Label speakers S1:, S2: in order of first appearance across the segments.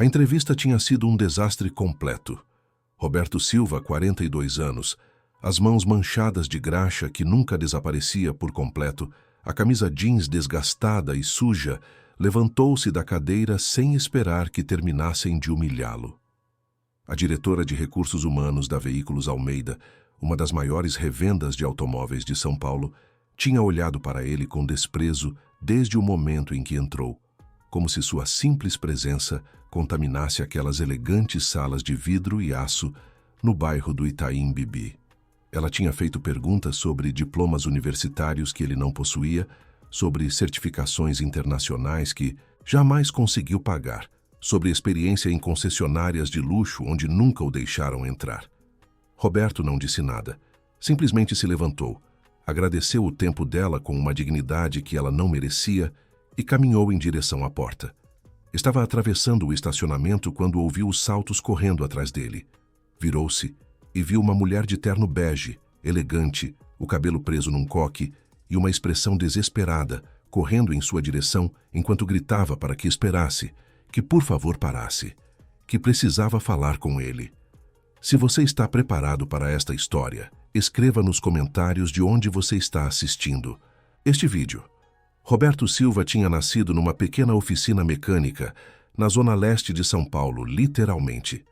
S1: A entrevista tinha sido um desastre completo. Roberto Silva, 42 anos, as mãos manchadas de graxa que nunca desaparecia por completo, a camisa jeans desgastada e suja, levantou-se da cadeira sem esperar que terminassem de humilhá-lo. A diretora de Recursos Humanos da Veículos Almeida, uma das maiores revendas de automóveis de São Paulo, tinha olhado para ele com desprezo desde o momento em que entrou, como se sua simples presença contaminasse aquelas elegantes salas de vidro e aço no bairro do Itaim Bibi. Ela tinha feito perguntas sobre diplomas universitários que ele não possuía, sobre certificações internacionais que jamais conseguiu pagar, sobre experiência em concessionárias de luxo onde nunca o deixaram entrar. Roberto não disse nada, simplesmente se levantou, agradeceu o tempo dela com uma dignidade que ela não merecia e caminhou em direção à porta. Estava atravessando o estacionamento quando ouviu os saltos correndo atrás dele. Virou-se e viu uma mulher de terno bege, elegante, o cabelo preso num coque e uma expressão desesperada, correndo em sua direção enquanto gritava para que esperasse, que por favor parasse, que precisava falar com ele. Se você está preparado para esta história, escreva nos comentários de onde você está assistindo este vídeo. Roberto Silva tinha nascido numa pequena oficina mecânica na zona leste de São Paulo, literalmente.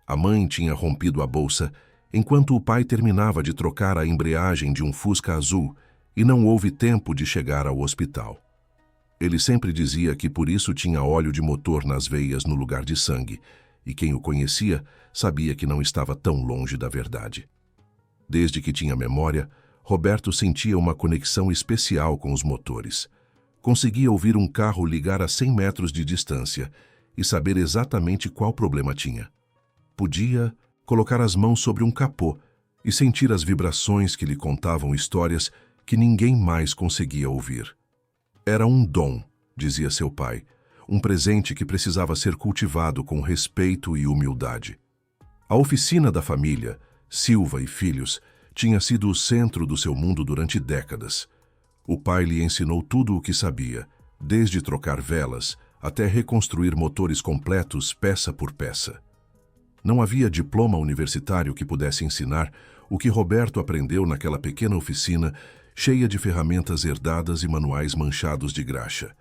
S1: A mãe tinha rompido a bolsa enquanto o pai terminava de trocar a embreagem de um Fusca azul e não houve tempo de chegar ao hospital. Ele sempre dizia que por isso tinha óleo de motor nas veias no lugar de sangue, e quem o conhecia sabia que não estava tão longe da verdade. Desde que tinha memória, Roberto sentia uma conexão especial com os motores. Conseguia ouvir um carro ligar a 100 metros de distância e saber exatamente qual problema tinha. Podia colocar as mãos sobre um capô e sentir as vibrações que lhe contavam histórias que ninguém mais conseguia ouvir. Era um dom, dizia seu pai, um presente que precisava ser cultivado com respeito e humildade. A oficina da família, Silva e Filhos, tinha sido o centro do seu mundo durante décadas. O pai lhe ensinou tudo o que sabia, desde trocar velas até reconstruir motores completos peça por peça. Não havia diploma universitário que pudesse ensinar o que Roberto aprendeu naquela pequena oficina cheia de ferramentas herdadas e manuais manchados de graxa.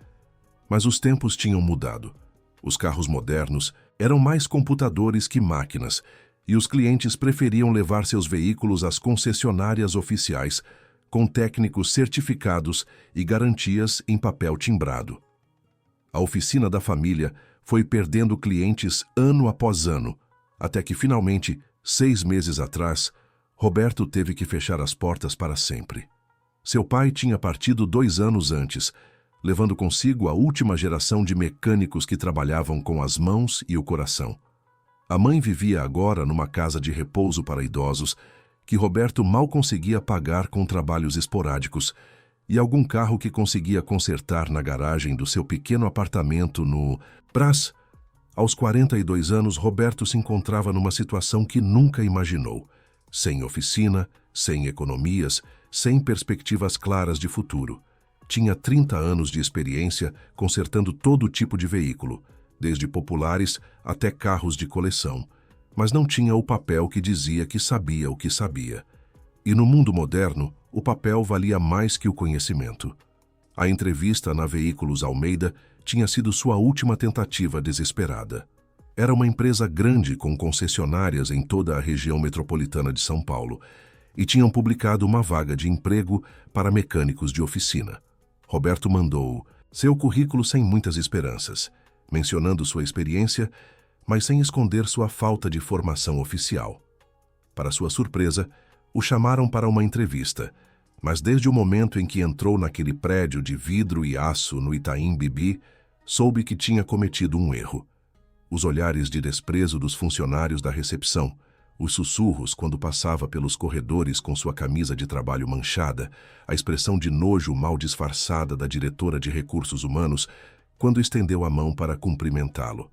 S1: Mas os tempos tinham mudado. Os carros modernos eram mais computadores que máquinas e os clientes preferiam levar seus veículos às concessionárias oficiais com técnicos certificados e garantias em papel timbrado. A oficina da família foi perdendo clientes ano após ano, até que finalmente, 6 meses atrás, Roberto teve que fechar as portas para sempre. Seu pai tinha partido 2 anos antes, levando consigo a última geração de mecânicos que trabalhavam com as mãos e o coração. A mãe vivia agora numa casa de repouso para idosos, que Roberto mal conseguia pagar com trabalhos esporádicos, e algum carro que conseguia consertar na garagem do seu pequeno apartamento no Brás. Aos 42 anos, Roberto se encontrava numa situação que nunca imaginou, sem oficina, sem economias, sem perspectivas claras de futuro. Tinha 30 anos de experiência consertando todo tipo de veículo, desde populares até carros de coleção, mas não tinha o papel que dizia que sabia o que sabia. E no mundo moderno, o papel valia mais que o conhecimento. A entrevista na Veículos Almeida tinha sido sua última tentativa desesperada. Era uma empresa grande com concessionárias em toda a região metropolitana de São Paulo e tinham publicado uma vaga de emprego para mecânicos de oficina. Roberto mandou seu currículo sem muitas esperanças, mencionando sua experiência, mas sem esconder sua falta de formação oficial. Para sua surpresa, o chamaram para uma entrevista, mas desde o momento em que entrou naquele prédio de vidro e aço no Itaim Bibi, soube que tinha cometido um erro. Os olhares de desprezo dos funcionários da recepção, os sussurros quando passava pelos corredores com sua camisa de trabalho manchada, a expressão de nojo mal disfarçada da diretora de Recursos Humanos quando estendeu a mão para cumprimentá-lo.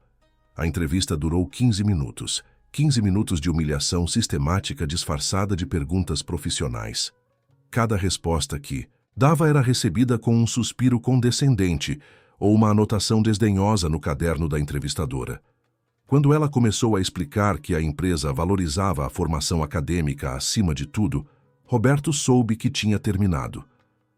S1: A entrevista durou 15 minutos. 15 minutos de humilhação sistemática disfarçada de perguntas profissionais. Cada resposta que dava era recebida com um suspiro condescendente ou uma anotação desdenhosa no caderno da entrevistadora. Quando ela começou a explicar que a empresa valorizava a formação acadêmica acima de tudo, Roberto soube que tinha terminado.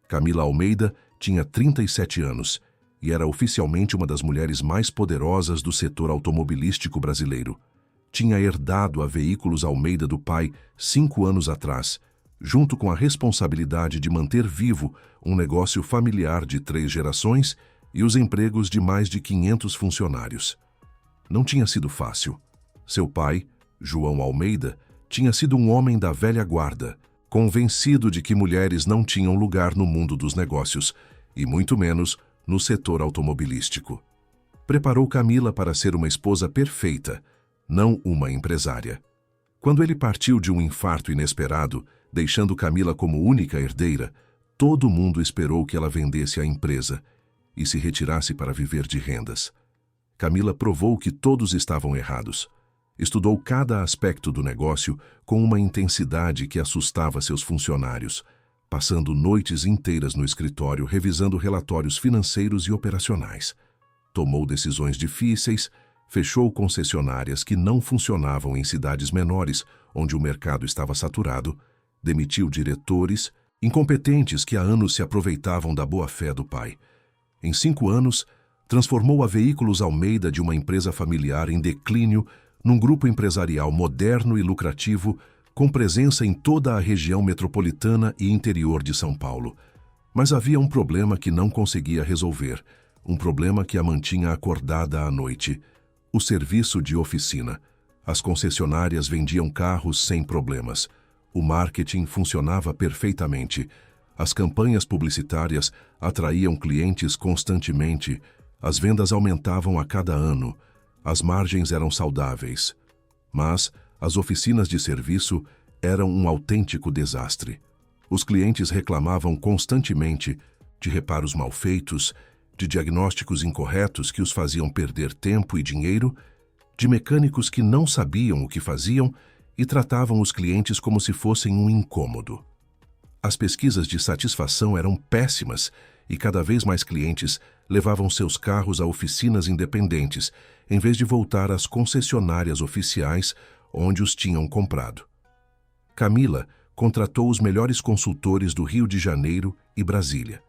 S1: Camila Almeida tinha 37 anos e era oficialmente uma das mulheres mais poderosas do setor automobilístico brasileiro. Tinha herdado a Veículos Almeida do pai 5 anos atrás, junto com a responsabilidade de manter vivo um negócio familiar de 3 gerações e os empregos de mais de 500 funcionários. Não tinha sido fácil. Seu pai, João Almeida, tinha sido um homem da velha guarda, convencido de que mulheres não tinham lugar no mundo dos negócios, e muito menos no setor automobilístico. Preparou Camila para ser uma esposa perfeita, não uma empresária. Quando ele partiu de um infarto inesperado, deixando Camila como única herdeira, todo mundo esperou que ela vendesse a empresa e se retirasse para viver de rendas. Camila provou que todos estavam errados. Estudou cada aspecto do negócio com uma intensidade que assustava seus funcionários, passando noites inteiras no escritório revisando relatórios financeiros e operacionais. Tomou decisões difíceis, fechou concessionárias que não funcionavam em cidades menores, onde o mercado estava saturado, demitiu diretores, incompetentes que há anos se aproveitavam da boa-fé do pai. Em 5 anos, transformou a Veículos Almeida de uma empresa familiar em declínio num grupo empresarial moderno e lucrativo, com presença em toda a região metropolitana e interior de São Paulo. Mas havia um problema que não conseguia resolver, um problema que a mantinha acordada à noite: o serviço de oficina. As concessionárias vendiam carros sem problemas. O marketing funcionava perfeitamente. As campanhas publicitárias atraíam clientes constantemente. As vendas aumentavam a cada ano. As margens eram saudáveis. Mas as oficinas de serviço eram um autêntico desastre. Os clientes reclamavam constantemente de reparos mal feitos, de diagnósticos incorretos que os faziam perder tempo e dinheiro, de mecânicos que não sabiam o que faziam e tratavam os clientes como se fossem um incômodo. As pesquisas de satisfação eram péssimas e cada vez mais clientes levavam seus carros a oficinas independentes, em vez de voltar às concessionárias oficiais onde os tinham comprado. Camila contratou os melhores consultores do Rio de Janeiro e Brasília.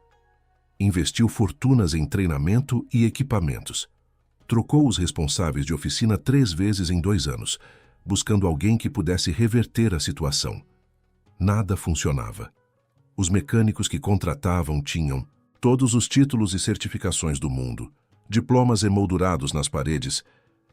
S1: Investiu fortunas em treinamento e equipamentos. Trocou os responsáveis de oficina 3 vezes em 2 anos, buscando alguém que pudesse reverter a situação. Nada funcionava. Os mecânicos que contratavam tinham todos os títulos e certificações do mundo, diplomas emoldurados nas paredes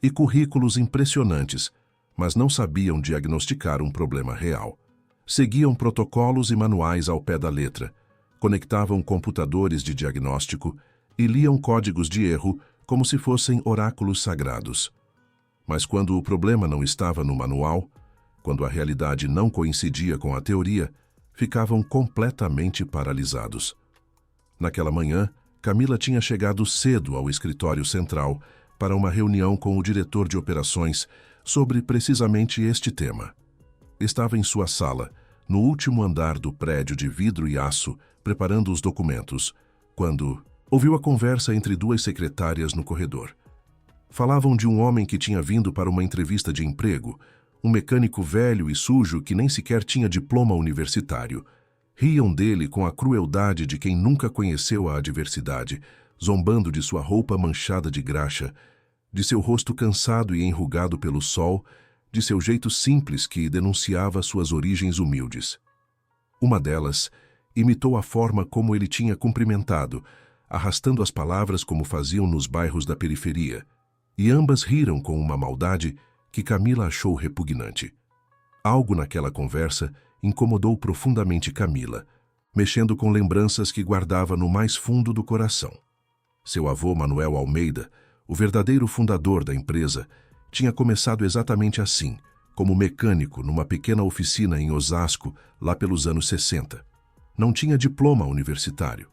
S1: e currículos impressionantes, mas não sabiam diagnosticar um problema real. Seguiam protocolos e manuais ao pé da letra, conectavam computadores de diagnóstico e liam códigos de erro como se fossem oráculos sagrados. Mas quando o problema não estava no manual, quando a realidade não coincidia com a teoria, ficavam completamente paralisados. Naquela manhã, Camila tinha chegado cedo ao escritório central para uma reunião com o diretor de operações sobre precisamente este tema. Estava em sua sala, no último andar do prédio de vidro e aço, preparando os documentos, quando ouviu a conversa entre 2 secretárias no corredor. Falavam de um homem que tinha vindo para uma entrevista de emprego, um mecânico velho e sujo que nem sequer tinha diploma universitário. Riam dele com a crueldade de quem nunca conheceu a adversidade, zombando de sua roupa manchada de graxa, de seu rosto cansado e enrugado pelo sol, de seu jeito simples que denunciava suas origens humildes. Uma delas imitou a forma como ele tinha cumprimentado, arrastando as palavras como faziam nos bairros da periferia, e ambas riram com uma maldade que Camila achou repugnante. Algo naquela conversa incomodou profundamente Camila, mexendo com lembranças que guardava no mais fundo do coração. Seu avô Manuel Almeida, o verdadeiro fundador da empresa, tinha começado exatamente assim, como mecânico numa pequena oficina em Osasco, lá pelos anos 60. Não tinha diploma universitário.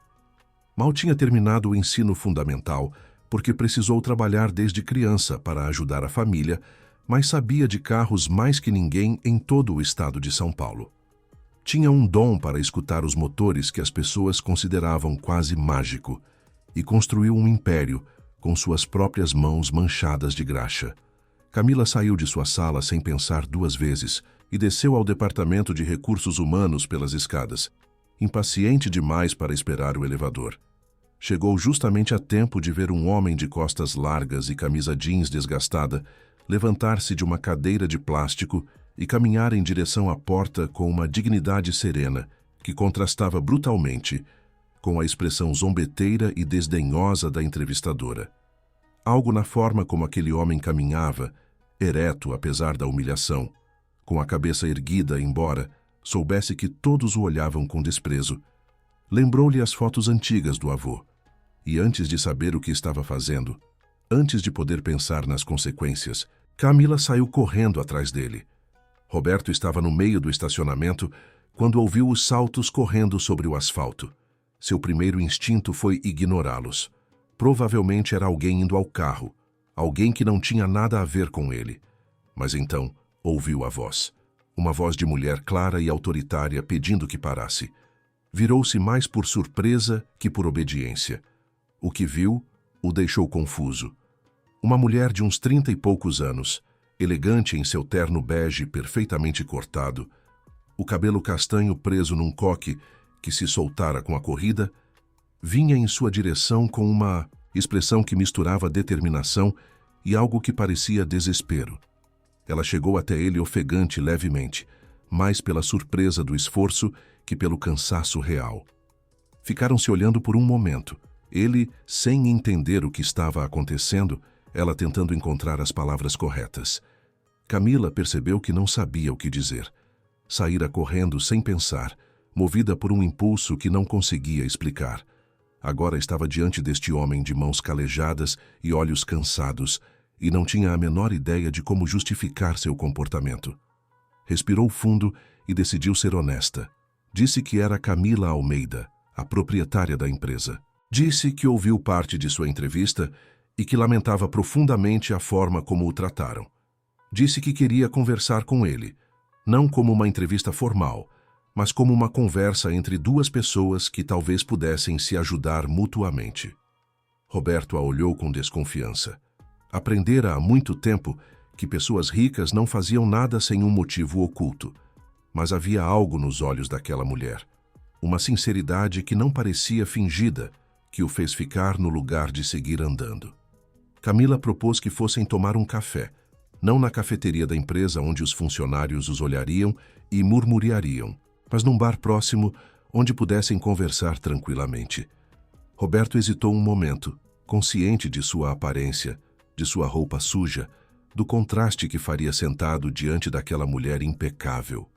S1: Mal tinha terminado o ensino fundamental, porque precisou trabalhar desde criança para ajudar a família, mas sabia de carros mais que ninguém em todo o estado de São Paulo. Tinha um dom para escutar os motores que as pessoas consideravam quase mágico e construiu um império com suas próprias mãos manchadas de graxa. Camila saiu de sua sala sem pensar duas vezes e desceu ao departamento de recursos humanos pelas escadas, impaciente demais para esperar o elevador. Chegou justamente a tempo de ver um homem de costas largas e camisa jeans desgastada levantar-se de uma cadeira de plástico e caminhar em direção à porta com uma dignidade serena que contrastava brutalmente com a expressão zombeteira e desdenhosa da entrevistadora. Algo na forma como aquele homem caminhava, ereto apesar da humilhação, com a cabeça erguida embora soubesse que todos o olhavam com desprezo, lembrou-lhe as fotos antigas do avô. E antes de saber o que estava fazendo, antes de poder pensar nas consequências, Camila saiu correndo atrás dele. Roberto estava no meio do estacionamento quando ouviu os saltos correndo sobre o asfalto. Seu primeiro instinto foi ignorá-los. Provavelmente era alguém indo ao carro, alguém que não tinha nada a ver com ele. Mas então ouviu a voz. Uma voz de mulher clara e autoritária pedindo que parasse. Virou-se mais por surpresa que por obediência. O que viu o deixou confuso. Uma mulher de uns 30 e poucos anos, elegante em seu terno bege perfeitamente cortado, o cabelo castanho preso num coque que se soltara com a corrida, vinha em sua direção com uma expressão que misturava determinação e algo que parecia desespero. Ela chegou até ele ofegante levemente, mais pela surpresa do esforço que pelo cansaço real. Ficaram se olhando por um momento, ele sem entender o que estava acontecendo, ela tentando encontrar as palavras corretas. Camila percebeu que não sabia o que dizer. Saíra correndo sem pensar, movida por um impulso que não conseguia explicar. Agora estava diante deste homem de mãos calejadas e olhos cansados, e não tinha a menor ideia de como justificar seu comportamento. Respirou fundo e decidiu ser honesta. Disse que era Camila Almeida, a proprietária da empresa. Disse que ouviu parte de sua entrevista e que lamentava profundamente a forma como o trataram. Disse que queria conversar com ele, não como uma entrevista formal, mas como uma conversa entre duas pessoas que talvez pudessem se ajudar mutuamente. Roberto a olhou com desconfiança. Aprendera há muito tempo que pessoas ricas não faziam nada sem um motivo oculto, mas havia algo nos olhos daquela mulher, uma sinceridade que não parecia fingida, que o fez ficar no lugar de seguir andando. Camila propôs que fossem tomar um café, não na cafeteria da empresa onde os funcionários os olhariam e murmuriariam, mas num bar próximo onde pudessem conversar tranquilamente. Roberto hesitou um momento, consciente de sua aparência, de sua roupa suja, do contraste que faria sentado diante daquela mulher impecável.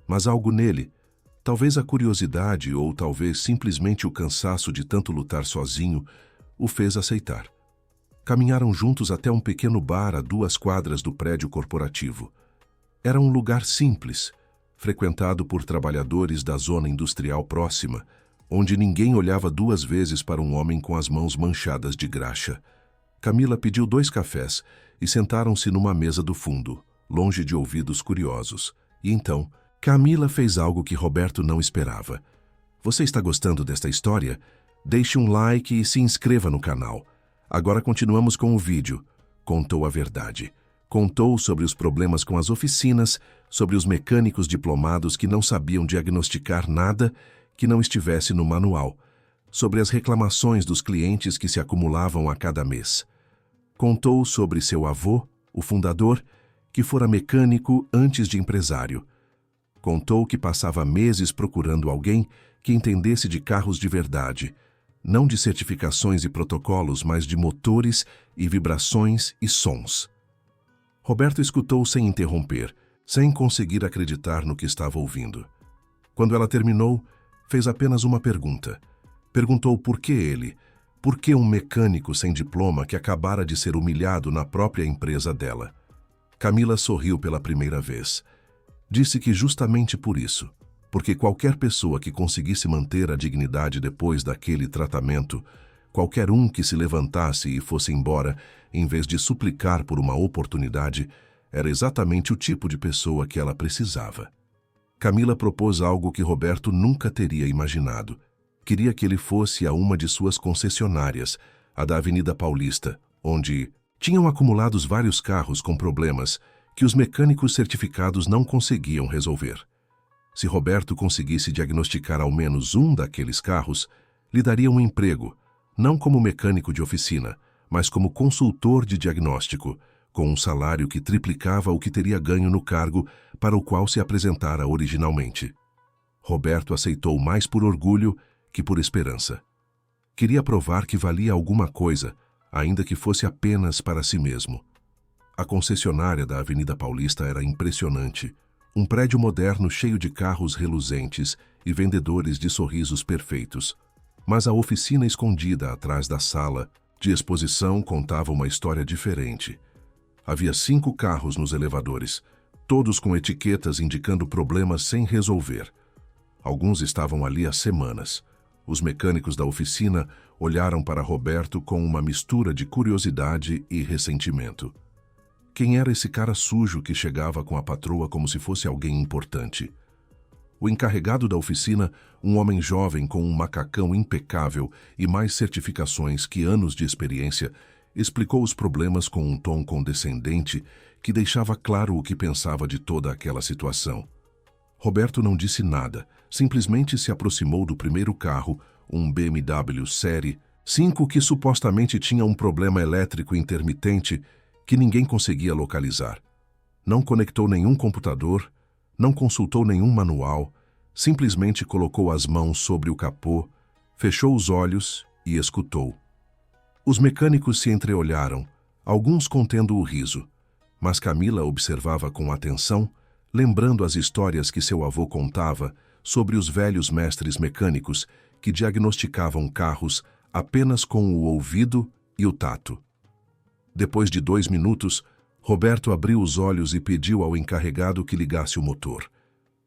S1: Mas algo nele, talvez a curiosidade ou talvez simplesmente o cansaço de tanto lutar sozinho, o fez aceitar. Caminharam juntos até um pequeno bar a 2 quadras do prédio corporativo. Era um lugar simples, frequentado por trabalhadores da zona industrial próxima, onde ninguém olhava 2 vezes para um homem com as mãos manchadas de graxa. Camila pediu 2 cafés e sentaram-se numa mesa do fundo, longe de ouvidos curiosos. E então, Camila fez algo que Roberto não esperava. Você está gostando desta história? Deixe um like e se inscreva no canal. Agora continuamos com o vídeo. Contou a verdade. Contou sobre os problemas com as oficinas, sobre os mecânicos diplomados que não sabiam diagnosticar nada que não estivesse no manual, sobre as reclamações dos clientes que se acumulavam a cada mês. Contou sobre seu avô, o fundador, que fora mecânico antes de empresário. Contou que passava meses procurando alguém que entendesse de carros de verdade, não de certificações e protocolos, mas de motores e vibrações e sons. Roberto escutou sem interromper, sem conseguir acreditar no que estava ouvindo. Quando ela terminou, fez apenas uma pergunta. Perguntou por que ele, por que um mecânico sem diploma que acabara de ser humilhado na própria empresa dela. Camila sorriu pela primeira vez. Disse que justamente por isso, porque qualquer pessoa que conseguisse manter a dignidade depois daquele tratamento, qualquer um que se levantasse e fosse embora, em vez de suplicar por uma oportunidade, era exatamente o tipo de pessoa que ela precisava. Camila propôs algo que Roberto nunca teria imaginado. Queria que ele fosse a uma de suas concessionárias, a da Avenida Paulista, onde, Tinham acumulados vários carros com problemas que os mecânicos certificados não conseguiam resolver. Se Roberto conseguisse diagnosticar ao menos um daqueles carros, lhe daria um emprego, não como mecânico de oficina, mas como consultor de diagnóstico, com um salário que triplicava o que teria ganho no cargo para o qual se apresentara originalmente. Roberto aceitou mais por orgulho que por esperança. Queria provar que valia alguma coisa, ainda que fosse apenas para si mesmo. A concessionária da Avenida Paulista era impressionante. Um prédio moderno cheio de carros reluzentes e vendedores de sorrisos perfeitos. Mas a oficina escondida atrás da sala de exposição contava uma história diferente. Havia 5 carros nos elevadores, todos com etiquetas indicando problemas sem resolver. Alguns estavam ali há semanas. Os mecânicos da oficina olharam para Roberto com uma mistura de curiosidade e ressentimento. Quem era esse cara sujo que chegava com a patroa como se fosse alguém importante? O encarregado da oficina, um homem jovem com um macacão impecável e mais certificações que anos de experiência, explicou os problemas com um tom condescendente que deixava claro o que pensava de toda aquela situação. Roberto não disse nada, simplesmente se aproximou do primeiro carro, um BMW Série 5 que supostamente tinha um problema elétrico intermitente que ninguém conseguia localizar. Não conectou nenhum computador, não consultou nenhum manual, simplesmente colocou as mãos sobre o capô, fechou os olhos e escutou. Os mecânicos se entreolharam, alguns contendo o riso, mas Camila observava com atenção, lembrando as histórias que seu avô contava sobre os velhos mestres mecânicos que diagnosticavam carros apenas com o ouvido e o tato. Depois de 2 minutos, Roberto abriu os olhos e pediu ao encarregado que ligasse o motor.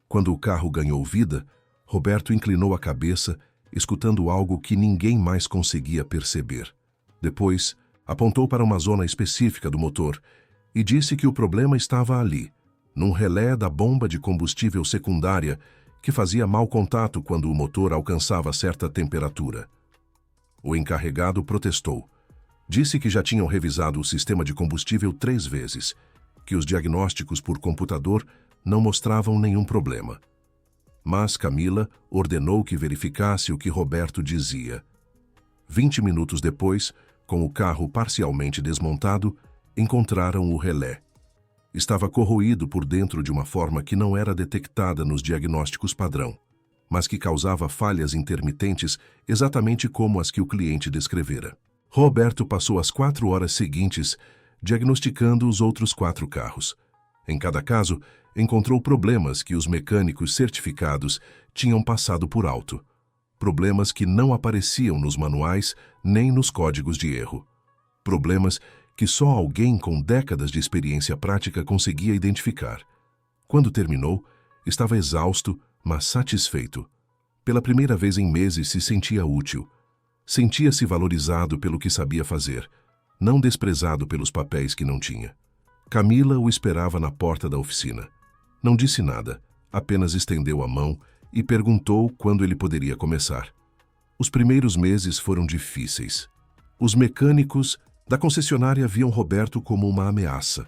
S1: Quando o carro ganhou vida, Roberto inclinou a cabeça, escutando algo que ninguém mais conseguia perceber. Depois, apontou para uma zona específica do motor e disse que o problema estava ali, num relé da bomba de combustível secundária que fazia mau contato quando o motor alcançava certa temperatura. O encarregado protestou. Disse que já tinham revisado o sistema de combustível 3 vezes, que os diagnósticos por computador não mostravam nenhum problema. Mas Camila ordenou que verificasse o que Roberto dizia. 20 minutos depois, com o carro parcialmente desmontado, encontraram o relé. Estava corroído por dentro de uma forma que não era detectada nos diagnósticos padrão, mas que causava falhas intermitentes exatamente como as que o cliente descrevera. Roberto passou as 4 horas seguintes diagnosticando os outros 4 carros. Em cada caso, encontrou problemas que os mecânicos certificados tinham passado por alto. Problemas que não apareciam nos manuais nem nos códigos de erro. Problemas que só alguém com décadas de experiência prática conseguia identificar. Quando terminou, estava exausto, mas satisfeito. Pela primeira vez em meses se sentia útil. Sentia-se valorizado pelo que sabia fazer, não desprezado pelos papéis que não tinha. Camila o esperava na porta da oficina. Não disse nada, apenas estendeu a mão e perguntou quando ele poderia começar. Os primeiros meses foram difíceis. Os mecânicos da concessionária viam Roberto como uma ameaça.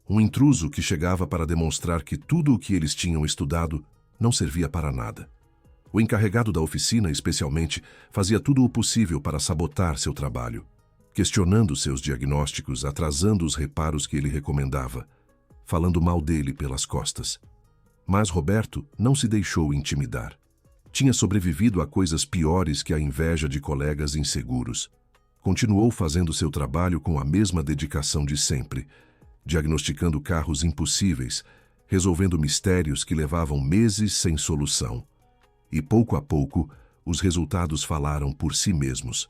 S1: Um intruso que chegava para demonstrar que tudo o que eles tinham estudado não servia para nada. O encarregado da oficina, especialmente, fazia tudo o possível para sabotar seu trabalho, questionando seus diagnósticos, atrasando os reparos que ele recomendava, falando mal dele pelas costas. Mas Roberto não se deixou intimidar. Tinha sobrevivido a coisas piores que a inveja de colegas inseguros. Continuou fazendo seu trabalho com a mesma dedicação de sempre, diagnosticando carros impossíveis, resolvendo mistérios que levavam meses sem solução. E pouco a pouco, os resultados falaram por si mesmos.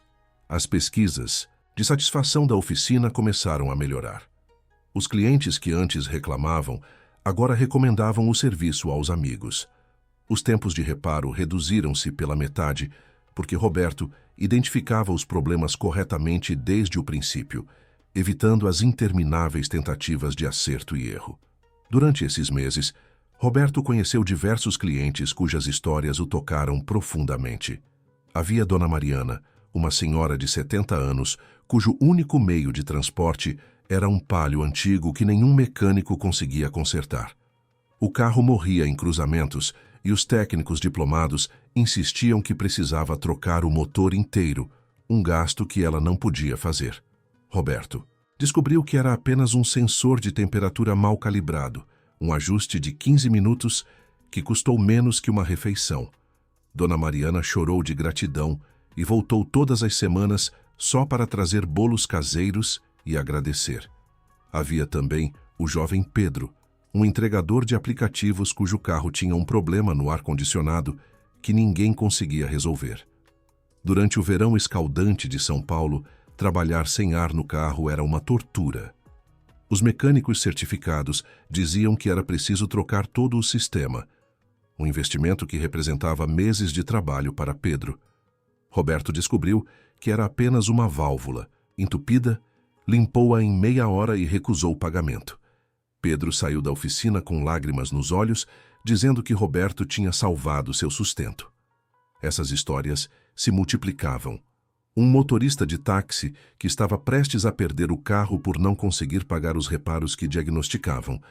S1: As pesquisas de satisfação da oficina começaram a melhorar. Os clientes que antes reclamavam, agora recomendavam o serviço aos amigos. Os tempos de reparo reduziram-se pela metade, porque Roberto identificava os problemas corretamente desde o princípio, evitando as intermináveis tentativas de acerto e erro. Durante esses meses, Roberto conheceu diversos clientes cujas histórias o tocaram profundamente. Havia Dona Mariana, uma senhora de 70 anos, cujo único meio de transporte era um Palio antigo que nenhum mecânico conseguia consertar. O carro morria em cruzamentos e os técnicos diplomados insistiam que precisava trocar o motor inteiro, um gasto que ela não podia fazer. Roberto descobriu que era apenas um sensor de temperatura mal calibrado, um ajuste de 15 minutos que custou menos que uma refeição. Dona Mariana chorou de gratidão e voltou todas as semanas só para trazer bolos caseiros e agradecer. Havia também o jovem Pedro, um entregador de aplicativos cujo carro tinha um problema no ar-condicionado que ninguém conseguia resolver. Durante o verão escaldante de São Paulo, trabalhar sem ar no carro era uma tortura. Os mecânicos certificados diziam que era preciso trocar todo o sistema, um investimento que representava meses de trabalho para Pedro. Roberto descobriu que era apenas uma válvula, entupida, limpou-a em meia hora e recusou o pagamento. Pedro saiu da oficina com lágrimas nos olhos, dizendo que Roberto tinha salvado seu sustento. Essas histórias se multiplicavam. Um motorista de táxi que estava prestes a perder o carro por não conseguir pagar os reparos que diagnosticavam.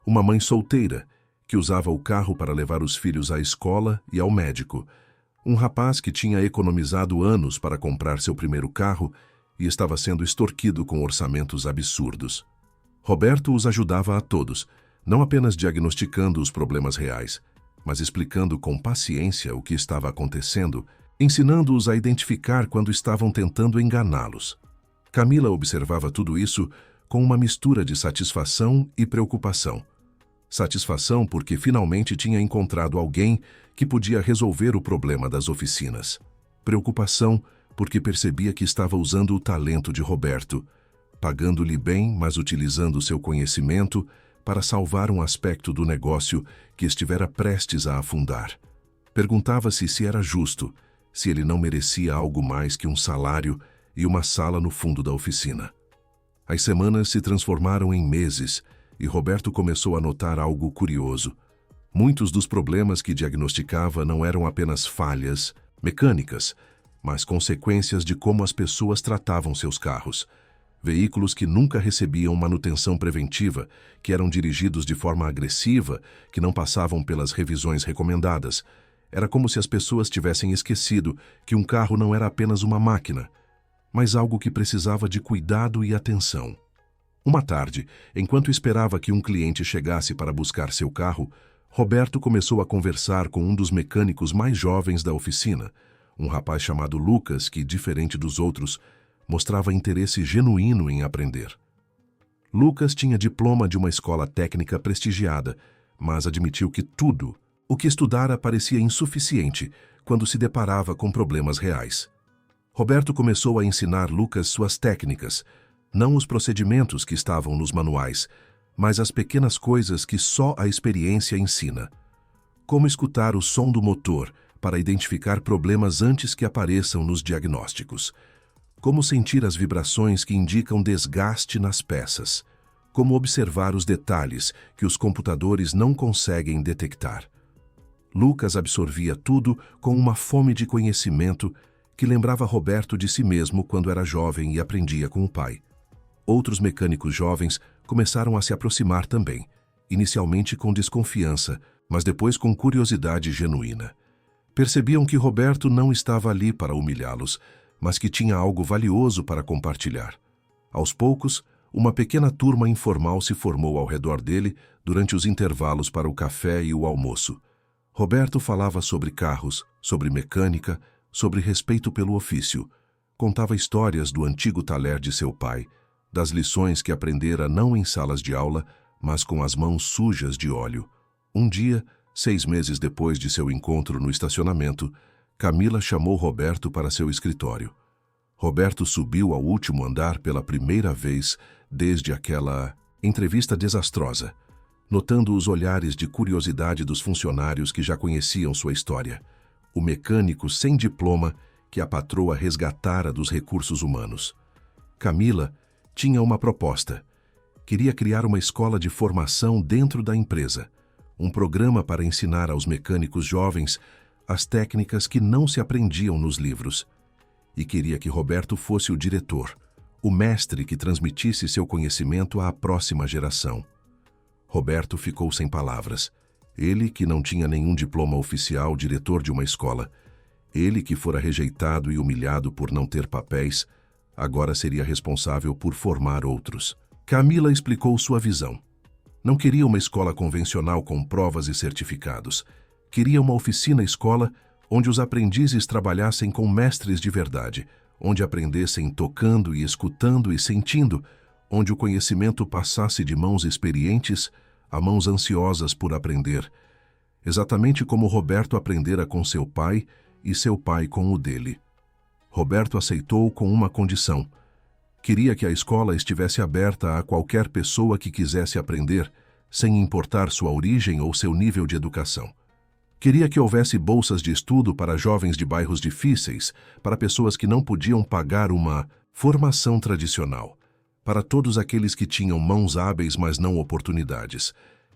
S1: Uma mãe solteira que usava o carro para levar os filhos à escola e ao médico. Um rapaz que tinha economizado anos para comprar seu primeiro carro e estava sendo extorquido com orçamentos absurdos. Roberto os ajudava a todos, não apenas diagnosticando os problemas reais, mas explicando com paciência o que estava acontecendo, ensinando-os a identificar quando estavam tentando enganá-los. Camila observava tudo isso com uma mistura de satisfação e preocupação. Satisfação porque finalmente tinha encontrado alguém que podia resolver o problema das oficinas. Preocupação porque percebia que estava usando o talento de Roberto, pagando-lhe bem, mas utilizando seu conhecimento para salvar um aspecto do negócio que estivera prestes a afundar. Perguntava-se se era justo, se ele não merecia algo mais que um salário e uma sala no fundo da oficina. As semanas se transformaram em meses e Roberto começou a notar algo curioso. Muitos dos problemas que diagnosticava não eram apenas falhas mecânicas, mas consequências de como as pessoas tratavam seus carros. Veículos que nunca recebiam manutenção preventiva, que eram dirigidos de forma agressiva, que não passavam pelas revisões recomendadas. Era como se as pessoas tivessem esquecido que um carro não era apenas uma máquina, mas algo que precisava de cuidado e atenção. Uma tarde, enquanto esperava que um cliente chegasse para buscar seu carro, Roberto começou a conversar com um dos mecânicos mais jovens da oficina, um rapaz chamado Lucas que, diferente dos outros, mostrava interesse genuíno em aprender. Lucas tinha diploma de uma escola técnica prestigiada, mas admitiu que tudo o que estudara parecia insuficiente quando se deparava com problemas reais. Roberto começou a ensinar Lucas suas técnicas, não os procedimentos que estavam nos manuais, mas as pequenas coisas que só a experiência ensina. Como escutar o som do motor para identificar problemas antes que apareçam nos diagnósticos. Como sentir as vibrações que indicam desgaste nas peças. Como observar os detalhes que os computadores não conseguem detectar. Lucas absorvia tudo com uma fome de conhecimento que lembrava Roberto de si mesmo quando era jovem e aprendia com o pai. Outros mecânicos jovens começaram a se aproximar também, inicialmente com desconfiança, mas depois com curiosidade genuína. Percebiam que Roberto não estava ali para humilhá-los, mas que tinha algo valioso para compartilhar. Aos poucos, uma pequena turma informal se formou ao redor dele durante os intervalos para o café e o almoço. Roberto falava sobre carros, sobre mecânica, sobre respeito pelo ofício. Contava histórias do antigo talher de seu pai, das lições que aprendera não em salas de aula, mas com as mãos sujas de óleo. Um dia, 6 meses depois de seu encontro no estacionamento, Camila chamou Roberto para seu escritório. Roberto subiu ao último andar pela primeira vez desde aquela entrevista desastrosa, notando os olhares de curiosidade dos funcionários que já conheciam sua história. O mecânico sem diploma que a patroa resgatara dos recursos humanos. Camila tinha uma proposta. Queria criar uma escola de formação dentro da empresa, um programa para ensinar aos mecânicos jovens as técnicas que não se aprendiam nos livros. E queria que Roberto fosse o diretor, o mestre que transmitisse seu conhecimento à próxima geração. Roberto ficou sem palavras. Ele, que não tinha nenhum diploma oficial, diretor de uma escola, ele que fora rejeitado e humilhado por não ter papéis, agora seria responsável por formar outros. Camila explicou sua visão. Não queria uma escola convencional com provas e certificados. Queria uma oficina-escola onde os aprendizes trabalhassem com mestres de verdade, onde aprendessem tocando e escutando e sentindo, onde o conhecimento passasse de mãos experientes a mãos ansiosas por aprender, exatamente como Roberto aprendera com seu pai e seu pai com o dele. Roberto aceitou com uma condição. Queria que a escola estivesse aberta a qualquer pessoa que quisesse aprender, sem importar sua origem ou seu nível de educação. Queria que houvesse bolsas de estudo para jovens de bairros difíceis, para pessoas que não podiam pagar uma formação tradicional, para todos aqueles que tinham mãos hábeis, mas não oportunidades.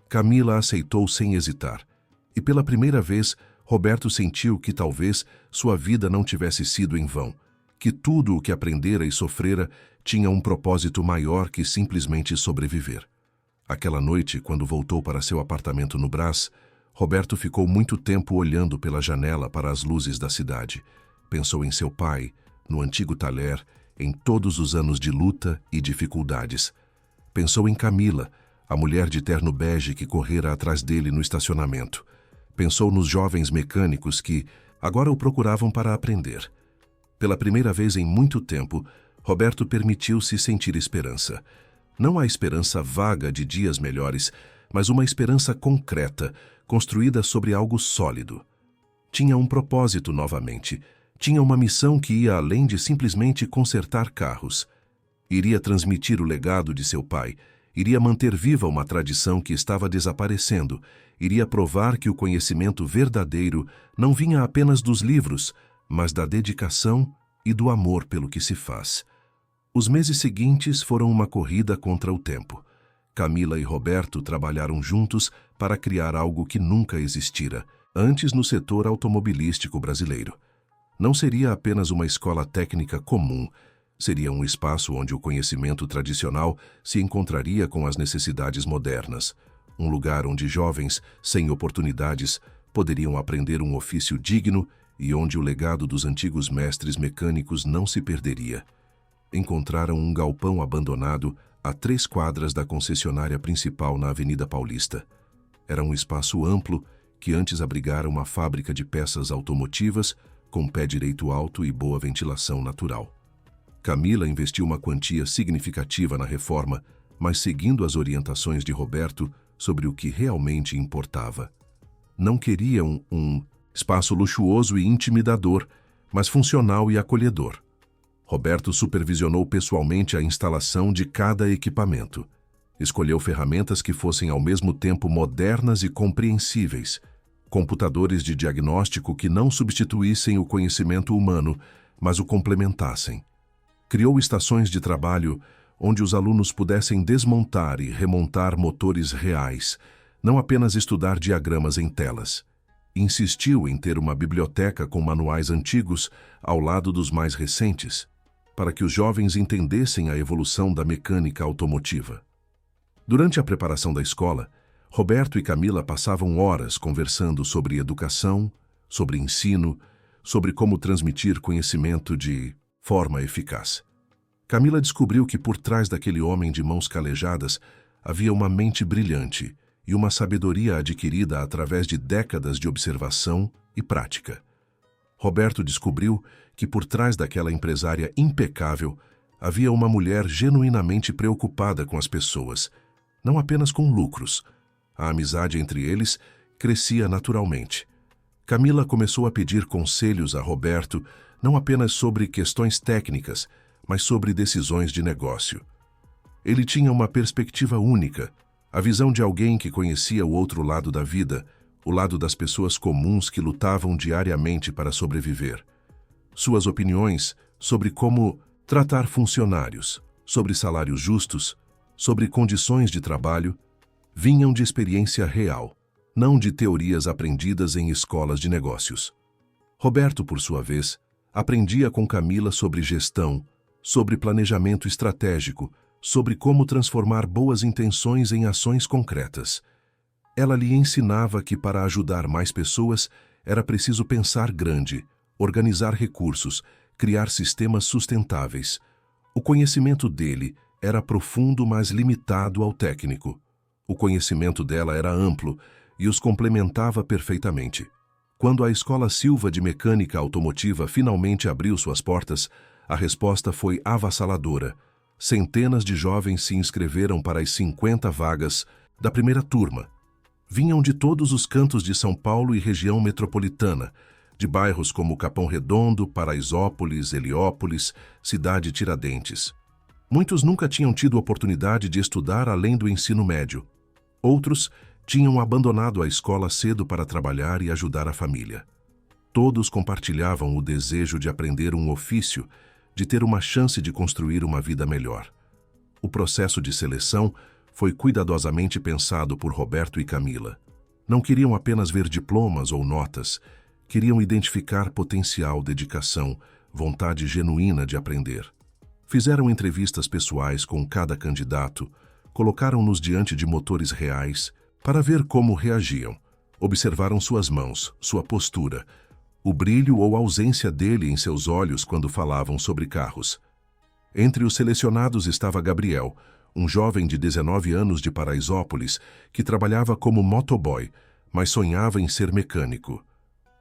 S1: Camila aceitou sem hesitar. E pela primeira vez, Roberto sentiu que talvez sua vida não tivesse sido em vão, que tudo o que aprendera e sofrera tinha um propósito maior que simplesmente sobreviver. Aquela noite, quando voltou para seu apartamento no Brás, Roberto ficou muito tempo olhando pela janela para as luzes da cidade. Pensou em seu pai, no antigo talher, em todos os anos de luta e dificuldades. Pensou em Camila, a mulher de terno bege que correra atrás dele no estacionamento. Pensou nos jovens mecânicos que agora o procuravam para aprender. Pela primeira vez em muito tempo, Roberto permitiu-se sentir esperança. Não a esperança vaga de dias melhores, mas uma esperança concreta, construída sobre algo sólido. Tinha um propósito novamente. Tinha uma missão que ia além de simplesmente consertar carros. Iria transmitir o legado de seu pai. Iria manter viva uma tradição que estava desaparecendo. Iria provar que o conhecimento verdadeiro não vinha apenas dos livros, mas da dedicação e do amor pelo que se faz. Os meses seguintes foram uma corrida contra o tempo. Camila e Roberto trabalharam juntos para criar algo que nunca existira, antes no setor automobilístico brasileiro. Não seria apenas uma escola técnica comum, seria um espaço onde o conhecimento tradicional se encontraria com as necessidades modernas, um lugar onde jovens, sem oportunidades, poderiam aprender um ofício digno e onde o legado dos antigos mestres mecânicos não se perderia. Encontraram um galpão abandonado a 3 quadras da concessionária principal na Avenida Paulista. Era um espaço amplo que antes abrigara uma fábrica de peças automotivas com pé direito alto e boa ventilação natural. Camila investiu uma quantia significativa na reforma, mas seguindo as orientações de Roberto sobre o que realmente importava. Não queriam um espaço luxuoso e intimidador, mas funcional e acolhedor. Roberto supervisionou pessoalmente a instalação de cada equipamento. Escolheu ferramentas que fossem ao mesmo tempo modernas e compreensíveis, computadores de diagnóstico que não substituíssem o conhecimento humano, mas o complementassem. Criou estações de trabalho onde os alunos pudessem desmontar e remontar motores reais, não apenas estudar diagramas em telas. Insistiu em ter uma biblioteca com manuais antigos ao lado dos mais recentes, para que os jovens entendessem a evolução da mecânica automotiva. Durante a preparação da escola, Roberto e Camila passavam horas conversando sobre educação, sobre ensino, sobre como transmitir conhecimento de forma eficaz. Camila descobriu que por trás daquele homem de mãos calejadas havia uma mente brilhante e uma sabedoria adquirida através de décadas de observação e prática. Roberto descobriu que por trás daquela empresária impecável havia uma mulher genuinamente preocupada com as pessoas, não apenas com lucros. A amizade entre eles crescia naturalmente. Camila começou a pedir conselhos a Roberto, não apenas sobre questões técnicas, mas sobre decisões de negócio. Ele tinha uma perspectiva única, a visão de alguém que conhecia o outro lado da vida, o lado das pessoas comuns que lutavam diariamente para sobreviver. Suas opiniões sobre como tratar funcionários, sobre salários justos, sobre condições de trabalho, vinham de experiência real, não de teorias aprendidas em escolas de negócios. Roberto, por sua vez, aprendia com Camila sobre gestão, sobre planejamento estratégico, sobre como transformar boas intenções em ações concretas. Ela lhe ensinava que para ajudar mais pessoas era preciso pensar grande, organizar recursos, criar sistemas sustentáveis. O conhecimento dele era profundo, mas limitado ao técnico. O conhecimento dela era amplo e os complementava perfeitamente. Quando a Escola Silva de Mecânica Automotiva finalmente abriu suas portas, a resposta foi avassaladora. Centenas de jovens se inscreveram para as 50 vagas da primeira turma. Vinham de todos os cantos de São Paulo e região metropolitana, de bairros como Capão Redondo, Paraisópolis, Heliópolis, Cidade Tiradentes. Muitos nunca tinham tido oportunidade de estudar além do ensino médio. Outros tinham abandonado a escola cedo para trabalhar e ajudar a família. Todos compartilhavam o desejo de aprender um ofício, de ter uma chance de construir uma vida melhor. O processo de seleção foi cuidadosamente pensado por Roberto e Camila. Não queriam apenas ver diplomas ou notas, queriam identificar potencial, dedicação, vontade genuína de aprender. Fizeram entrevistas pessoais com cada candidato, colocaram-nos diante de motores reais para ver como reagiam. Observaram suas mãos, sua postura, o brilho ou ausência dele em seus olhos quando falavam sobre carros. Entre os selecionados estava Gabriel, um jovem de 19 anos de Paraisópolis que trabalhava como motoboy, mas sonhava em ser mecânico.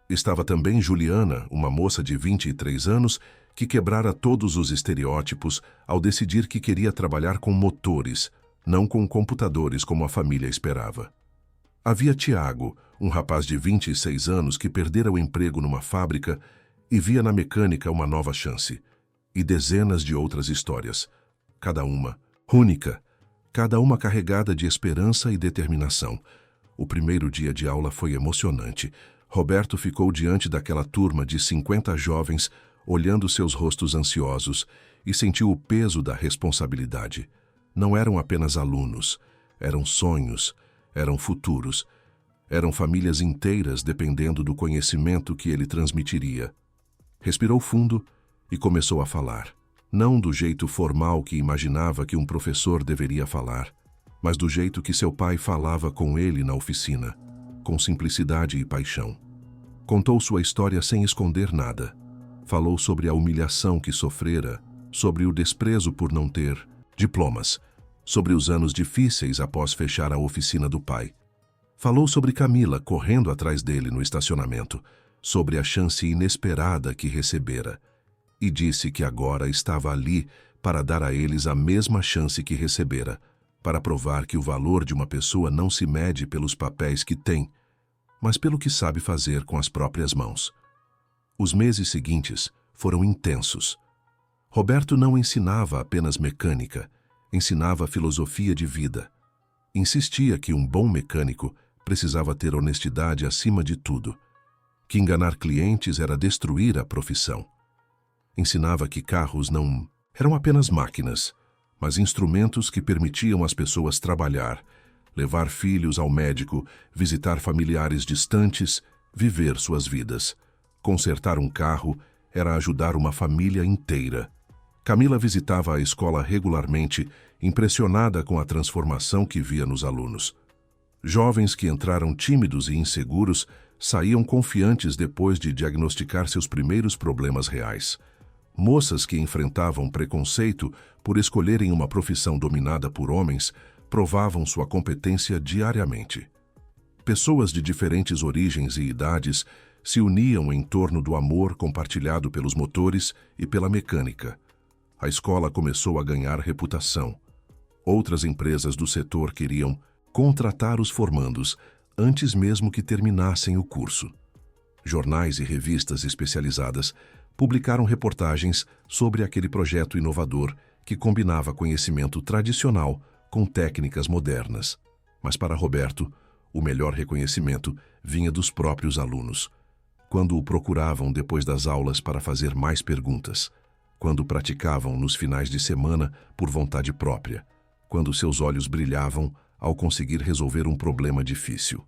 S1: Estava também Juliana, uma moça de 23 anos que quebrara todos os estereótipos ao decidir que queria trabalhar com motores, não com computadores como a família esperava. Havia Tiago, um rapaz de 26 anos que perdera o emprego numa fábrica e via na mecânica uma nova chance. E dezenas de outras histórias, cada uma única, cada uma carregada de esperança e determinação. O primeiro dia de aula foi emocionante. Roberto ficou diante daquela turma de 50 jovens, olhando seus rostos ansiosos, e sentiu o peso da responsabilidade. Não eram apenas alunos, eram sonhos, eram futuros, eram famílias inteiras dependendo do conhecimento que ele transmitiria. Respirou fundo e começou a falar, não do jeito formal que imaginava que um professor deveria falar, mas do jeito que seu pai falava com ele na oficina, com simplicidade e paixão. Contou sua história sem esconder nada. Falou sobre a humilhação que sofrera, sobre o desprezo por não ter diplomas, sobre os anos difíceis após fechar a oficina do pai. Falou sobre Camila correndo atrás dele no estacionamento, sobre a chance inesperada que recebera, e disse que agora estava ali para dar a eles a mesma chance que recebera, para provar que o valor de uma pessoa não se mede pelos papéis que tem, mas pelo que sabe fazer com as próprias mãos. Os meses seguintes foram intensos. Roberto não ensinava apenas mecânica, ensinava filosofia de vida. Insistia que um bom mecânico precisava ter honestidade acima de tudo, que enganar clientes era destruir a profissão. Ensinava que carros não eram apenas máquinas, mas instrumentos que permitiam às pessoas trabalhar, levar filhos ao médico, visitar familiares distantes, viver suas vidas. Consertar um carro era ajudar uma família inteira. Camila visitava a escola regularmente, impressionada com a transformação que via nos alunos. Jovens que entraram tímidos e inseguros saíam confiantes depois de diagnosticar seus primeiros problemas reais. Moças que enfrentavam preconceito por escolherem uma profissão dominada por homens provavam sua competência diariamente. Pessoas de diferentes origens e idades se uniam em torno do amor compartilhado pelos motores e pela mecânica. A escola começou a ganhar reputação. Outras empresas do setor queriam contratar os formandos antes mesmo que terminassem o curso. Jornais e revistas especializadas publicaram reportagens sobre aquele projeto inovador que combinava conhecimento tradicional com técnicas modernas. Mas para Roberto, o melhor reconhecimento vinha dos próprios alunos. Quando o procuravam depois das aulas para fazer mais perguntas, quando praticavam nos finais de semana por vontade própria, quando seus olhos brilhavam ao conseguir resolver um problema difícil.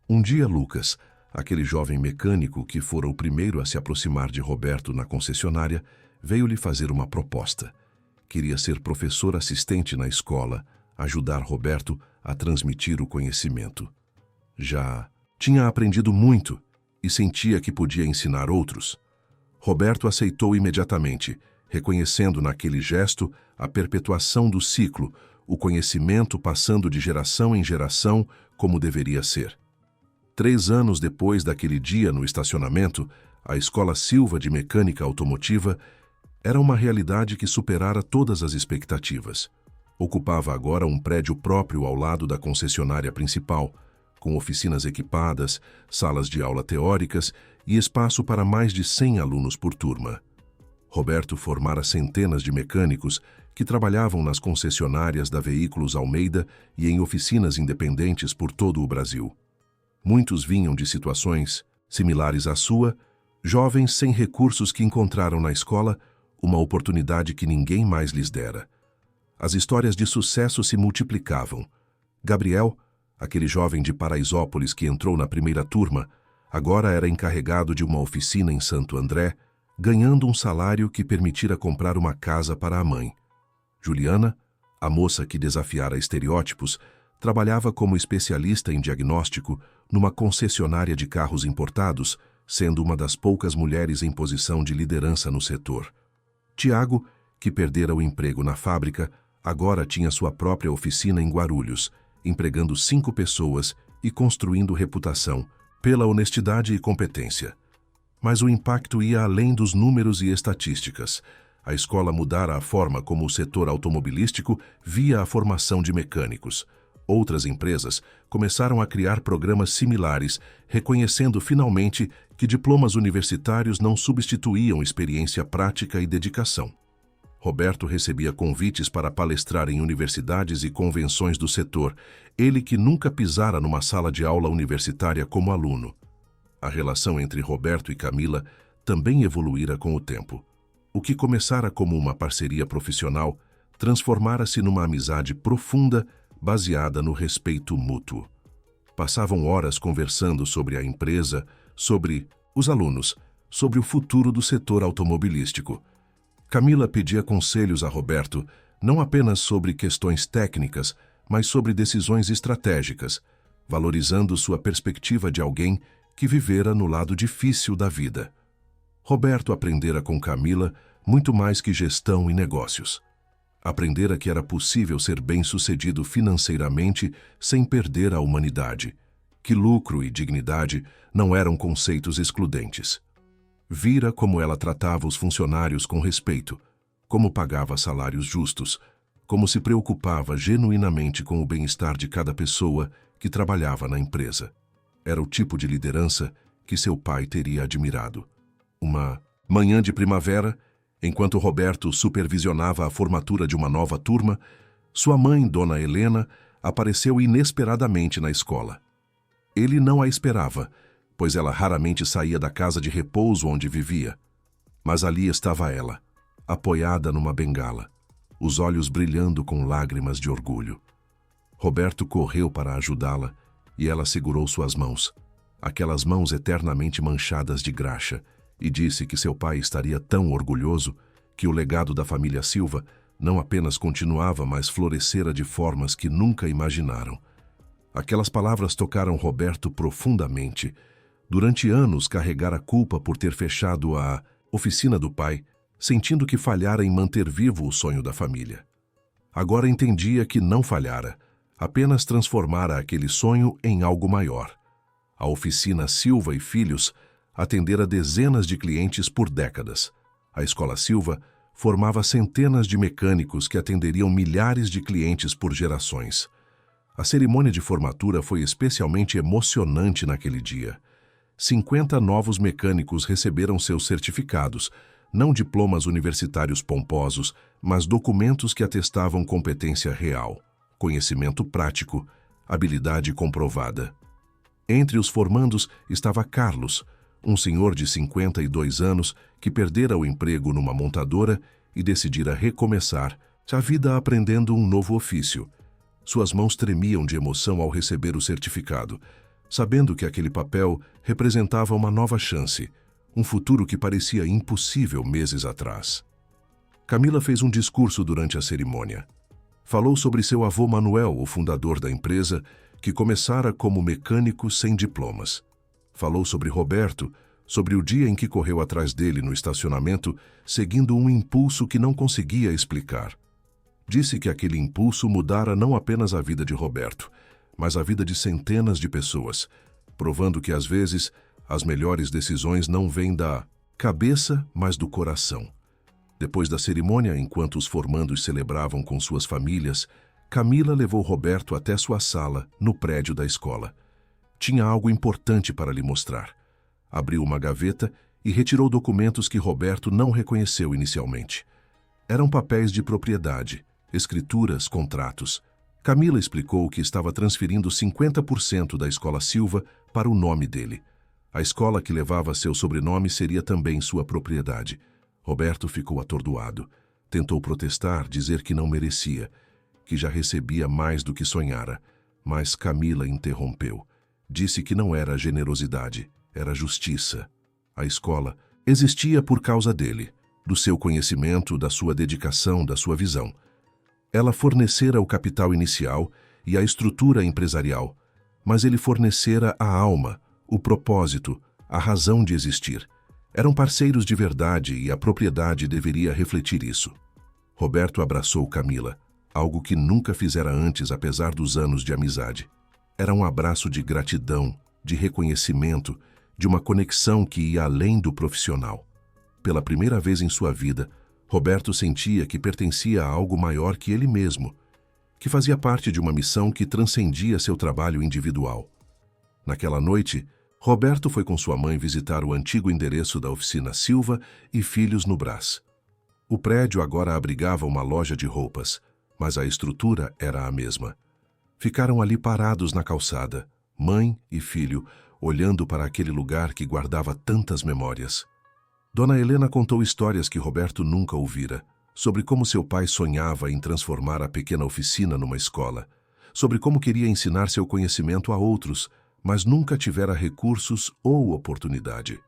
S1: Um dia, Lucas, aquele jovem mecânico que fora o primeiro a se aproximar de Roberto na concessionária, veio-lhe fazer uma proposta. Queria ser professor assistente na escola, ajudar Roberto a transmitir o conhecimento. Já tinha aprendido muito e sentia que podia ensinar outros. Roberto aceitou imediatamente, reconhecendo naquele gesto a perpetuação do ciclo, o conhecimento passando de geração em geração como deveria ser. 3 anos depois daquele dia no estacionamento, a Escola Silva de Mecânica Automotiva era uma realidade que superara todas as expectativas. Ocupava agora um prédio próprio ao lado da concessionária principal, com oficinas equipadas, salas de aula teóricas e espaço para mais de 100 alunos por turma. Roberto formara centenas de mecânicos que trabalhavam nas concessionárias da Veículos Almeida e em oficinas independentes por todo o Brasil. Muitos vinham de situações similares à sua, jovens sem recursos que encontraram na escola uma oportunidade que ninguém mais lhes dera. As histórias de sucesso se multiplicavam. Gabriel, aquele jovem de Paraisópolis que entrou na primeira turma, agora era encarregado de uma oficina em Santo André, ganhando um salário que permitira comprar uma casa para a mãe. Juliana, a moça que desafiara estereótipos, trabalhava como especialista em diagnóstico numa concessionária de carros importados, sendo uma das poucas mulheres em posição de liderança no setor. Tiago, que perdera o emprego na fábrica, agora tinha sua própria oficina em Guarulhos, empregando 5 pessoas e construindo reputação pela honestidade e competência. Mas o impacto ia além dos números e estatísticas. A escola mudara a forma como o setor automobilístico via a formação de mecânicos. Outras empresas começaram a criar programas similares, reconhecendo finalmente que diplomas universitários não substituíam experiência prática e dedicação. Roberto recebia convites para palestrar em universidades e convenções do setor, ele que nunca pisara numa sala de aula universitária como aluno. A relação entre Roberto e Camila também evoluíra com o tempo. O que começara como uma parceria profissional transformara-se numa amizade profunda baseada no respeito mútuo. Passavam horas conversando sobre a empresa, sobre os alunos, sobre o futuro do setor automobilístico. Camila pedia conselhos a Roberto, não apenas sobre questões técnicas, mas sobre decisões estratégicas, valorizando sua perspectiva de alguém que vivera no lado difícil da vida. Roberto aprendera com Camila muito mais que gestão e negócios. Aprendera que era possível ser bem-sucedido financeiramente sem perder a humanidade, que lucro e dignidade não eram conceitos excludentes. Vira como ela tratava os funcionários com respeito, como pagava salários justos, como se preocupava genuinamente com o bem-estar de cada pessoa que trabalhava na empresa. Era o tipo de liderança que seu pai teria admirado. Uma manhã de primavera, enquanto Roberto supervisionava a formatura de uma nova turma, sua mãe, Dona Helena, apareceu inesperadamente na escola. Ele não a esperava, pois ela raramente saía da casa de repouso onde vivia. Mas ali estava ela, apoiada numa bengala, os olhos brilhando com lágrimas de orgulho. Roberto correu para ajudá-la e ela segurou suas mãos, aquelas mãos eternamente manchadas de graxa, e disse que seu pai estaria tão orgulhoso que o legado da família Silva não apenas continuava, mas florescera de formas que nunca imaginaram. Aquelas palavras tocaram Roberto profundamente. Durante anos carregara culpa por ter fechado a oficina do pai, sentindo que falhara em manter vivo o sonho da família. Agora entendia que não falhara, apenas transformara aquele sonho em algo maior. A oficina Silva e Filhos atendera dezenas de clientes por décadas. A Escola Silva formava centenas de mecânicos que atenderiam milhares de clientes por gerações. A cerimônia de formatura foi especialmente emocionante naquele dia. 50 novos mecânicos receberam seus certificados, não diplomas universitários pomposos, mas documentos que atestavam competência real, conhecimento prático, habilidade comprovada. Entre os formandos estava Carlos, um senhor de 52 anos que perdera o emprego numa montadora e decidira recomeçar a vida aprendendo um novo ofício. Suas mãos tremiam de emoção ao receber o certificado, sabendo que aquele papel representava uma nova chance, um futuro que parecia impossível meses atrás. Camila fez um discurso durante a cerimônia. Falou sobre seu avô Manuel, o fundador da empresa, que começara como mecânico sem diplomas. Falou sobre Roberto, sobre o dia em que correu atrás dele no estacionamento, seguindo um impulso que não conseguia explicar. Disse que aquele impulso mudara não apenas a vida de Roberto, mas a vida de centenas de pessoas, provando que, às vezes, as melhores decisões não vêm da cabeça, mas do coração. Depois da cerimônia, enquanto os formandos celebravam com suas famílias, Camila levou Roberto até sua sala, no prédio da escola. Tinha algo importante para lhe mostrar. Abriu uma gaveta e retirou documentos que Roberto não reconheceu inicialmente. Eram papéis de propriedade, escrituras, contratos. Camila explicou que estava transferindo 50% da Escola Silva para o nome dele. A escola que levava seu sobrenome seria também sua propriedade. Roberto ficou atordoado. Tentou protestar, dizer que não merecia, que já recebia mais do que sonhara, mas Camila interrompeu. Disse que não era generosidade, era justiça. A escola existia por causa dele, do seu conhecimento, da sua dedicação, da sua visão. Ela fornecera o capital inicial e a estrutura empresarial, mas ele fornecera a alma, o propósito, a razão de existir. Eram parceiros de verdade e a propriedade deveria refletir isso. Roberto abraçou Camila, algo que nunca fizera antes apesar dos anos de amizade. Era um abraço de gratidão, de reconhecimento, de uma conexão que ia além do profissional. Pela primeira vez em sua vida, Roberto sentia que pertencia a algo maior que ele mesmo, que fazia parte de uma missão que transcendia seu trabalho individual. Naquela noite, Roberto foi com sua mãe visitar o antigo endereço da oficina Silva e Filhos no Brás. O prédio agora abrigava uma loja de roupas, mas a estrutura era a mesma. Ficaram ali parados na calçada, mãe e filho, olhando para aquele lugar que guardava tantas memórias. Dona Helena contou histórias que Roberto nunca ouvira, sobre como seu pai sonhava em transformar a pequena oficina numa escola, sobre como queria ensinar seu conhecimento a outros, mas nunca tivera recursos ou oportunidade.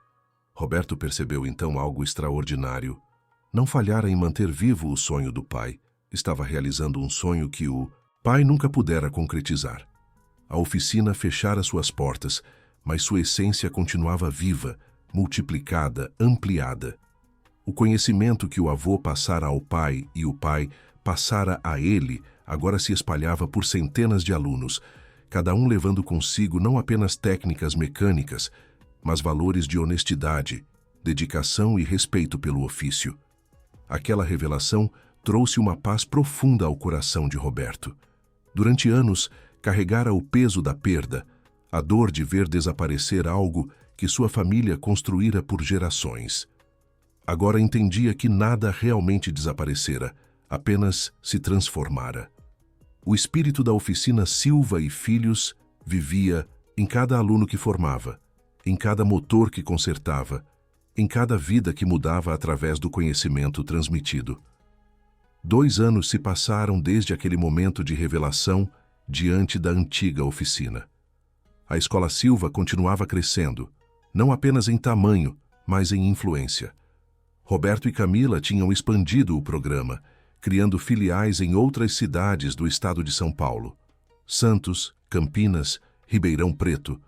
S1: Roberto percebeu então algo extraordinário. Não falhara em manter vivo o sonho do pai. Estava realizando um sonho que o pai nunca pudera concretizar. A oficina fechara suas portas, mas sua essência continuava viva, multiplicada, ampliada. O conhecimento que o avô passara ao pai e o pai passara a ele agora se espalhava por centenas de alunos, cada um levando consigo não apenas técnicas mecânicas, mas valores de honestidade, dedicação e respeito pelo ofício. Aquela revelação trouxe uma paz profunda ao coração de Roberto. Durante anos, carregara o peso da perda, a dor de ver desaparecer algo que sua família construíra por gerações. Agora entendia que nada realmente desaparecera, apenas se transformara. O espírito da oficina Silva e Filhos vivia em cada aluno que formava, em cada motor que consertava, em cada vida que mudava através do conhecimento transmitido. 2 anos se passaram desde aquele momento de revelação diante da antiga oficina. A Escola Silva continuava crescendo, não apenas em tamanho, mas em influência. Roberto e Camila tinham expandido o programa, criando filiais em outras cidades do estado de São Paulo. Santos, Campinas, Ribeirão Preto.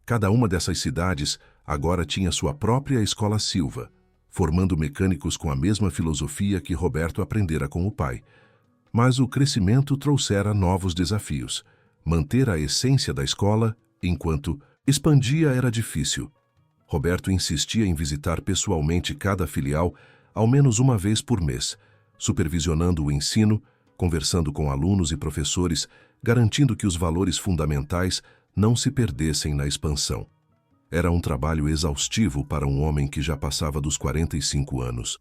S1: Cada uma dessas cidades agora tinha sua própria Escola Silva, formando mecânicos com a mesma filosofia que Roberto aprendera com o pai. Mas o crescimento trouxera novos desafios. Manter a essência da escola, enquanto expandia, era difícil. Roberto insistia em visitar pessoalmente cada filial ao menos uma vez por mês, supervisionando o ensino, conversando com alunos e professores, garantindo que os valores fundamentais não se perdessem na expansão. Era um trabalho exaustivo para um homem que já passava dos 45 anos,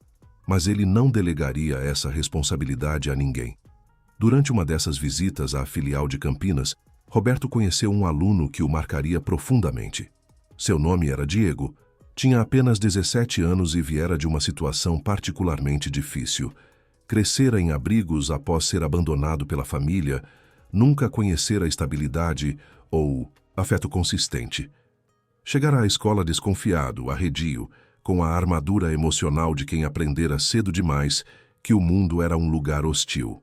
S1: mas ele não delegaria essa responsabilidade a ninguém. Durante uma dessas visitas à filial de Campinas, Roberto conheceu um aluno que o marcaria profundamente. Seu nome era Diego, tinha apenas 17 anos e viera de uma situação particularmente difícil. Crescera em abrigos após ser abandonado pela família, nunca conhecera estabilidade ou afeto consistente. Chegara à escola desconfiado, arredio, com a armadura emocional de quem aprendera cedo demais que o mundo era um lugar hostil.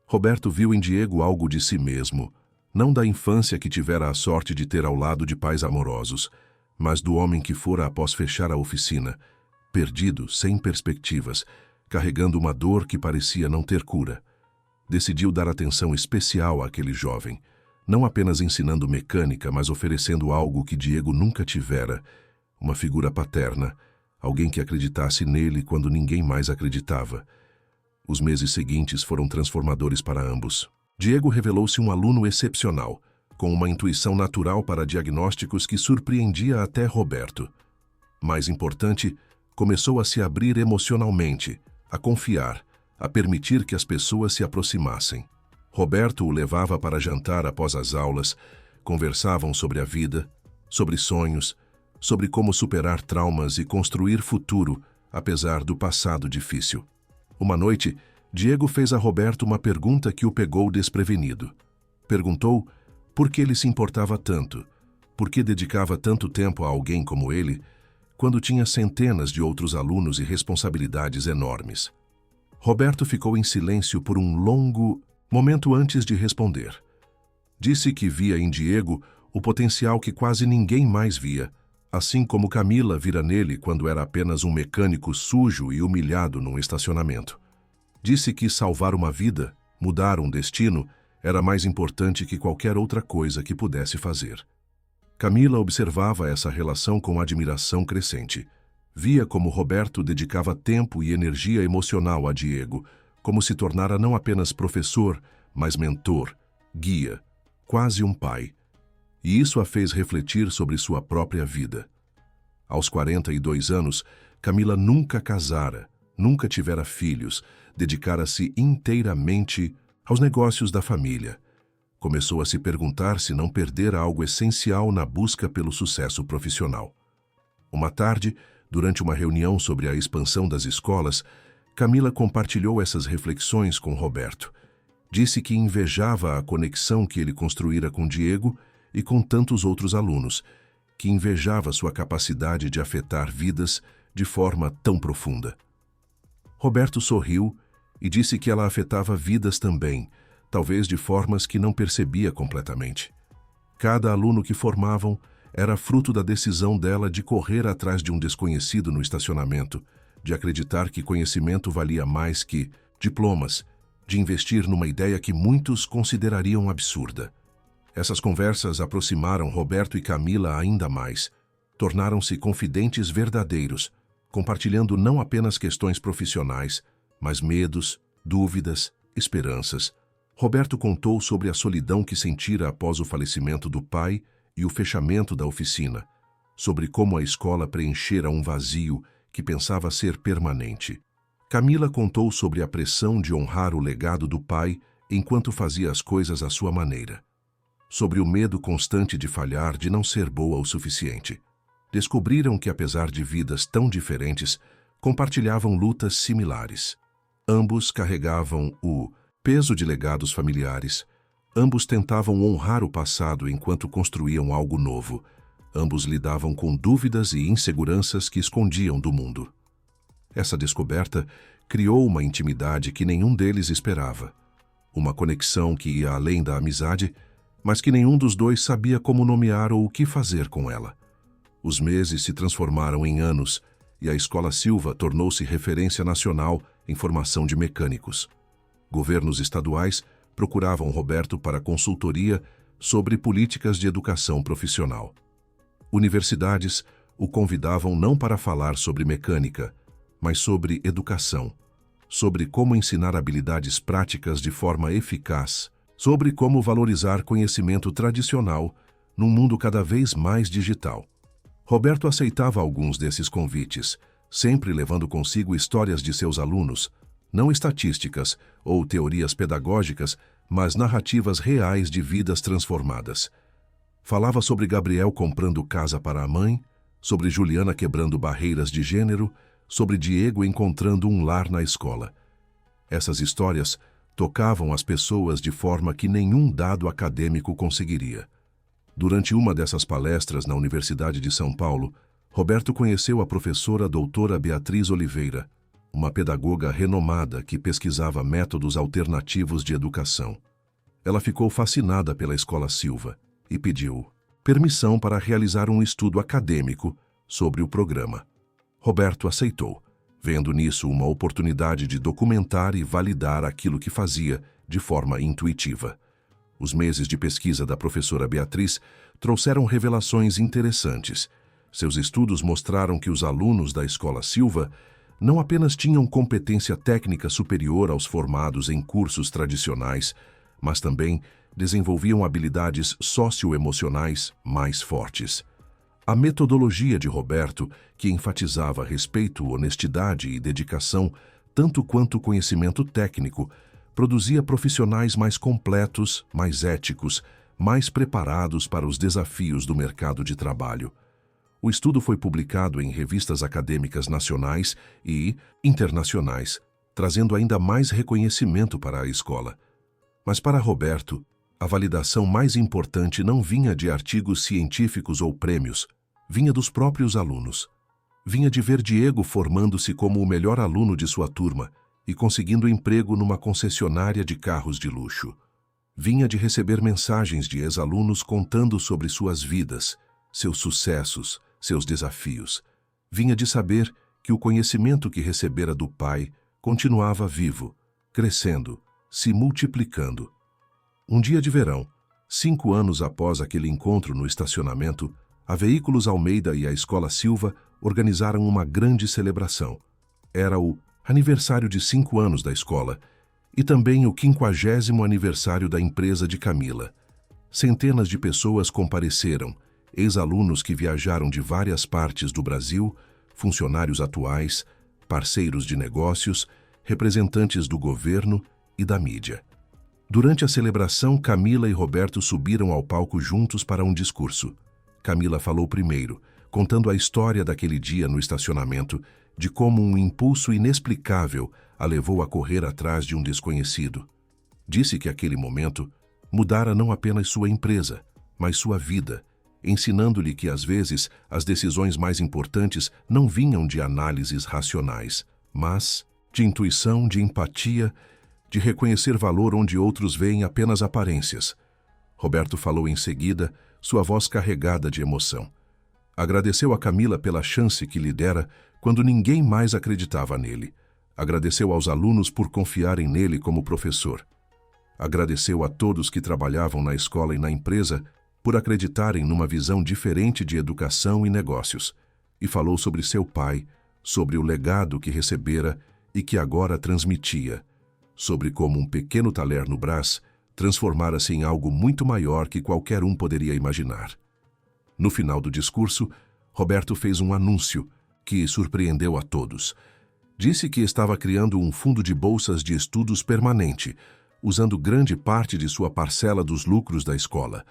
S1: Roberto viu em Diego algo de si mesmo, não da infância que tivera a sorte de ter ao lado de pais amorosos, mas do homem que fora após fechar a oficina, perdido, sem perspectivas, carregando uma dor que parecia não ter cura. Decidiu dar atenção especial àquele jovem, não apenas ensinando mecânica, mas oferecendo algo que Diego nunca tivera, uma figura paterna, alguém que acreditasse nele quando ninguém mais acreditava. Os meses seguintes foram transformadores para ambos. Diego revelou-se um aluno excepcional, com uma intuição natural para diagnósticos que surpreendia até Roberto. Mais importante, começou a se abrir emocionalmente, a confiar, a permitir que as pessoas se aproximassem. Roberto o levava para jantar após as aulas, conversavam sobre a vida, sobre sonhos, sobre como superar traumas e construir futuro, apesar do passado difícil. Uma noite, Diego fez a Roberto uma pergunta que o pegou desprevenido. Perguntou por que ele se importava tanto, por que dedicava tanto tempo a alguém como ele, quando tinha centenas de outros alunos e responsabilidades enormes. Roberto ficou em silêncio por um longo momento antes de responder. Disse que via em Diego o potencial que quase ninguém mais via, assim como Camila vira nele quando era apenas um mecânico sujo e humilhado num estacionamento. Disse que salvar uma vida, mudar um destino, era mais importante que qualquer outra coisa que pudesse fazer. Camila observava essa relação com admiração crescente. Via como Roberto dedicava tempo e energia emocional a Diego, como se tornara não apenas professor, mas mentor, guia, quase um pai. E isso a fez refletir sobre sua própria vida. Aos 42 anos, Camila nunca casara, nunca tivera filhos, dedicara-se inteiramente aos negócios da família. Começou a se perguntar se não perdera algo essencial na busca pelo sucesso profissional. Uma tarde, durante uma reunião sobre a expansão das escolas, Camila compartilhou essas reflexões com Roberto. Disse que invejava a conexão que ele construíra com Diego e com tantos outros alunos, que invejava sua capacidade de afetar vidas de forma tão profunda. Roberto sorriu e disse que ela afetava vidas também, talvez de formas que não percebia completamente. Cada aluno que formavam era fruto da decisão dela de correr atrás de um desconhecido no estacionamento, de acreditar que conhecimento valia mais que diplomas, de investir numa ideia que muitos considerariam absurda. Essas conversas aproximaram Roberto e Camila ainda mais, tornaram-se confidentes verdadeiros, compartilhando não apenas questões profissionais, mas medos, dúvidas, esperanças. Roberto contou sobre a solidão que sentira após o falecimento do pai e o fechamento da oficina, sobre como a escola preenchera um vazio que pensava ser permanente. Camila contou sobre a pressão de honrar o legado do pai enquanto fazia as coisas à sua maneira, sobre o medo constante de falhar, de não ser boa o suficiente. Descobriram que, apesar de vidas tão diferentes, compartilhavam lutas similares. Ambos carregavam o peso de legados familiares. Ambos tentavam honrar o passado enquanto construíam algo novo. Ambos lidavam com dúvidas e inseguranças que escondiam do mundo. Essa descoberta criou uma intimidade que nenhum deles esperava. Uma conexão que ia além da amizade, mas que nenhum dos dois sabia como nomear ou o que fazer com ela. Os meses se transformaram em anos e a Escola Silva tornou-se referência nacional em formação de mecânicos. Governos estaduais procuravam Roberto para consultoria sobre políticas de educação profissional. Universidades o convidavam não para falar sobre mecânica, mas sobre educação, sobre como ensinar habilidades práticas de forma eficaz, sobre como valorizar conhecimento tradicional num mundo cada vez mais digital. Roberto aceitava alguns desses convites, sempre levando consigo histórias de seus alunos, não estatísticas ou teorias pedagógicas, mas narrativas reais de vidas transformadas. Falava sobre Gabriel comprando casa para a mãe, sobre Juliana quebrando barreiras de gênero, sobre Diego encontrando um lar na escola. Essas histórias tocavam as pessoas de forma que nenhum dado acadêmico conseguiria. Durante uma dessas palestras na Universidade de São Paulo, Roberto conheceu a professora doutora Beatriz Oliveira, uma pedagoga renomada que pesquisava métodos alternativos de educação. Ela ficou fascinada pela Escola Silva e pediu permissão para realizar um estudo acadêmico sobre o programa. Roberto aceitou, vendo nisso uma oportunidade de documentar e validar aquilo que fazia de forma intuitiva. Os meses de pesquisa da professora Beatriz trouxeram revelações interessantes. Seus estudos mostraram que os alunos da Escola Silva não apenas tinham competência técnica superior aos formados em cursos tradicionais, mas também desenvolviam habilidades socioemocionais mais fortes. A metodologia de Roberto, que enfatizava respeito, honestidade e dedicação, tanto quanto conhecimento técnico, produzia profissionais mais completos, mais éticos, mais preparados para os desafios do mercado de trabalho. O estudo foi publicado em revistas acadêmicas nacionais e internacionais, trazendo ainda mais reconhecimento para a escola. Mas para Roberto, a validação mais importante não vinha de artigos científicos ou prêmios, vinha dos próprios alunos. Vinha de ver Diego formando-se como o melhor aluno de sua turma e conseguindo emprego numa concessionária de carros de luxo. Vinha de receber mensagens de ex-alunos contando sobre suas vidas, seus sucessos, seus desafios. Vinha de saber que o conhecimento que recebera do pai continuava vivo, crescendo, se multiplicando. Um dia de verão, 5 anos após aquele encontro no estacionamento, a Veículos Almeida e a Escola Silva organizaram uma grande celebração. Era o aniversário de 5 anos da escola e também o 50º aniversário da empresa de Camila. Centenas de pessoas compareceram, ex-alunos que viajaram de várias partes do Brasil, funcionários atuais, parceiros de negócios, representantes do governo e da mídia. Durante a celebração, Camila e Roberto subiram ao palco juntos para um discurso. Camila falou primeiro, contando a história daquele dia no estacionamento, de como um impulso inexplicável a levou a correr atrás de um desconhecido. Disse que aquele momento mudara não apenas sua empresa, mas sua vida, ensinando-lhe que às vezes as decisões mais importantes não vinham de análises racionais, mas de intuição, de empatia, de reconhecer valor onde outros veem apenas aparências. Roberto falou em seguida, sua voz carregada de emoção. Agradeceu a Camila pela chance que lhe dera quando ninguém mais acreditava nele. Agradeceu aos alunos por confiarem nele como professor. Agradeceu a todos que trabalhavam na escola e na empresa por acreditarem numa visão diferente de educação e negócios. E falou sobre seu pai, sobre o legado que recebera e que agora transmitia, sobre como um pequeno talher no Brás transformara-se em algo muito maior que qualquer um poderia imaginar. No final do discurso, Roberto fez um anúncio que surpreendeu a todos. Disse que estava criando um fundo de bolsas de estudos permanente, usando grande parte de sua parcela dos lucros da escola.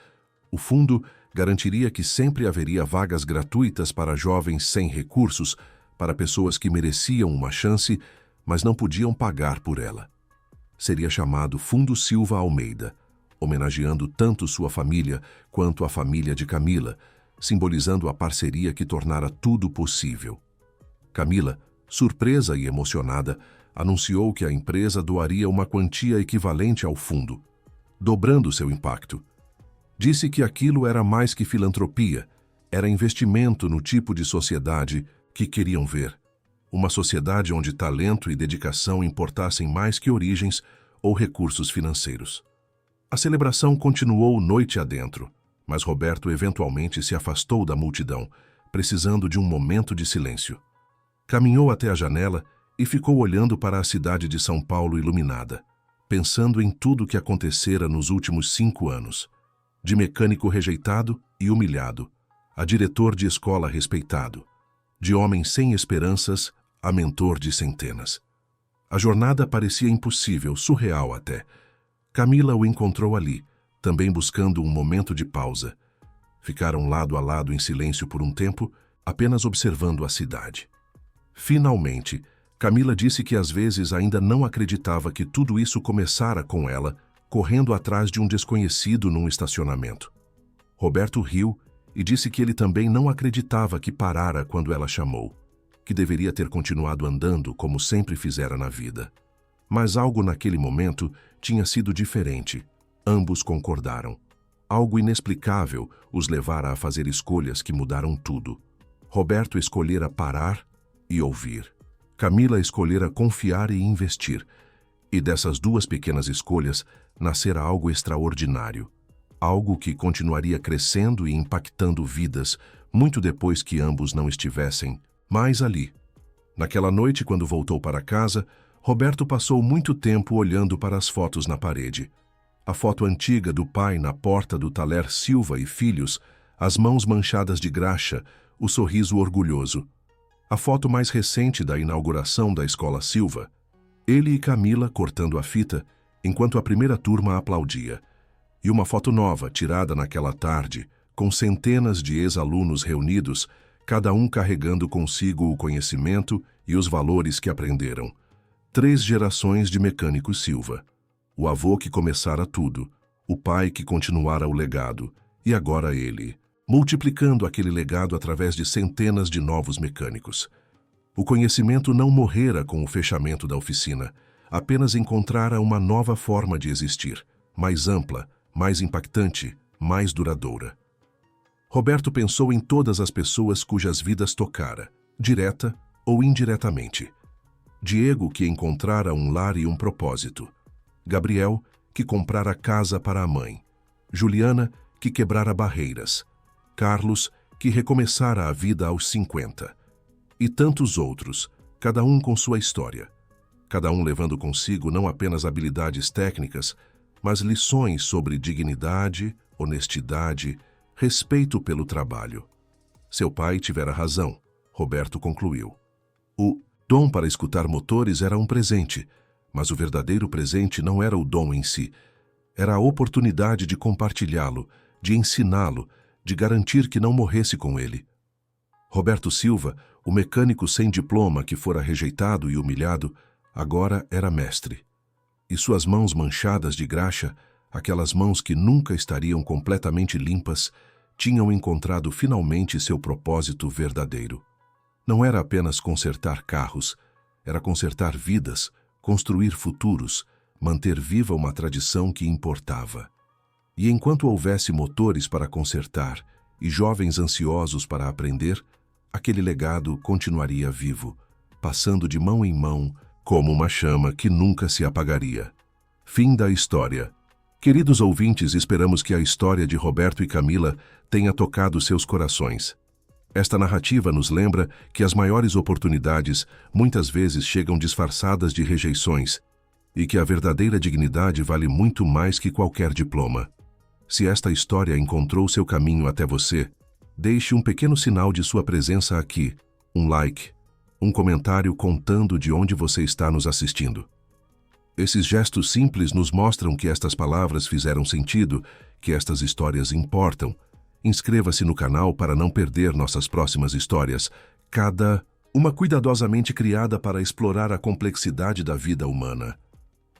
S1: O fundo garantiria que sempre haveria vagas gratuitas para jovens sem recursos, para pessoas que mereciam uma chance, mas não podiam pagar por ela. Seria chamado Fundo Silva Almeida, homenageando tanto sua família quanto a família de Camila, simbolizando a parceria que tornara tudo possível. Camila, surpresa e emocionada, anunciou que a empresa doaria uma quantia equivalente ao fundo, dobrando seu impacto. Disse que aquilo era mais que filantropia, era investimento no tipo de sociedade que queriam ver. Uma sociedade onde talento e dedicação importassem mais que origens ou recursos financeiros. A celebração continuou noite adentro, mas Roberto eventualmente se afastou da multidão, precisando de um momento de silêncio. Caminhou até a janela e ficou olhando para a cidade de São Paulo iluminada, pensando em tudo o que acontecera nos últimos 5 anos. De mecânico rejeitado e humilhado, a diretor de escola respeitado, de homem sem esperanças a mentor de centenas. A jornada parecia impossível, surreal até. Camila o encontrou ali, também buscando um momento de pausa. Ficaram lado a lado em silêncio por um tempo, apenas observando a cidade. Finalmente, Camila disse que às vezes ainda não acreditava que tudo isso começara com ela, correndo atrás de um desconhecido num estacionamento. Roberto riu e disse que ele também não acreditava que parara quando ela chamou, que deveria ter continuado andando como sempre fizera na vida. Mas algo naquele momento tinha sido diferente. Ambos concordaram. Algo inexplicável os levara a fazer escolhas que mudaram tudo. Roberto escolhera parar e ouvir. Camila escolhera confiar e investir. E dessas duas pequenas escolhas nascera algo extraordinário. Algo que continuaria crescendo e impactando vidas, muito depois que ambos não estivessem mais ali. Naquela noite, quando voltou para casa, Roberto passou muito tempo olhando para as fotos na parede. A foto antiga do pai na porta do Thaler Silva e Filhos, as mãos manchadas de graxa, o sorriso orgulhoso. A foto mais recente da inauguração da Escola Silva. Ele e Camila cortando a fita, enquanto a primeira turma aplaudia. E uma foto nova, tirada naquela tarde, com centenas de ex-alunos reunidos, cada um carregando consigo o conhecimento e os valores que aprenderam. 3 gerações de mecânicos Silva. O avô que começara tudo, o pai que continuara o legado, e agora ele, multiplicando aquele legado através de centenas de novos mecânicos. O conhecimento não morrera com o fechamento da oficina, apenas encontrara uma nova forma de existir, mais ampla, mais impactante, mais duradoura. Roberto pensou em todas as pessoas cujas vidas tocara, direta ou indiretamente. Diego, que encontrara um lar e um propósito. Gabriel, que comprara casa para a mãe. Juliana, que quebrara barreiras. Carlos, que recomeçara a vida aos 50. E tantos outros, cada um com sua história. Cada um levando consigo não apenas habilidades técnicas, mas lições sobre dignidade, honestidade, respeito pelo trabalho. Seu pai tivera razão, Roberto concluiu. O dom para escutar motores era um presente, mas o verdadeiro presente não era o dom em si. Era a oportunidade de compartilhá-lo, de ensiná-lo, de garantir que não morresse com ele. Roberto Silva, o mecânico sem diploma que fora rejeitado e humilhado, agora era mestre. E suas mãos manchadas de graxa, aquelas mãos que nunca estariam completamente limpas, tinham encontrado finalmente seu propósito verdadeiro. Não era apenas consertar carros, era consertar vidas, construir futuros, manter viva uma tradição que importava. E enquanto houvesse motores para consertar e jovens ansiosos para aprender, aquele legado continuaria vivo, passando de mão em mão, como uma chama que nunca se apagaria. Fim da história. Queridos ouvintes, esperamos que a história de Roberto e Camila tenha tocado seus corações. Esta narrativa nos lembra que as maiores oportunidades muitas vezes chegam disfarçadas de rejeições e que a verdadeira dignidade vale muito mais que qualquer diploma. Se esta história encontrou seu caminho até você, deixe um pequeno sinal de sua presença aqui, um like, um comentário contando de onde você está nos assistindo. Esses gestos simples nos mostram que estas palavras fizeram sentido, que estas histórias importam. Inscreva-se no canal para não perder nossas próximas histórias, cada uma cuidadosamente criada para explorar a complexidade da vida humana,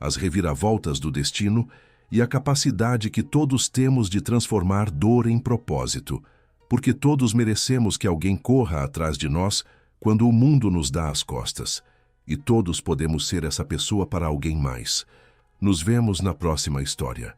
S1: as reviravoltas do destino e a capacidade que todos temos de transformar dor em propósito, porque todos merecemos que alguém corra atrás de nós quando o mundo nos dá as costas, e todos podemos ser essa pessoa para alguém mais. Nos vemos na próxima história.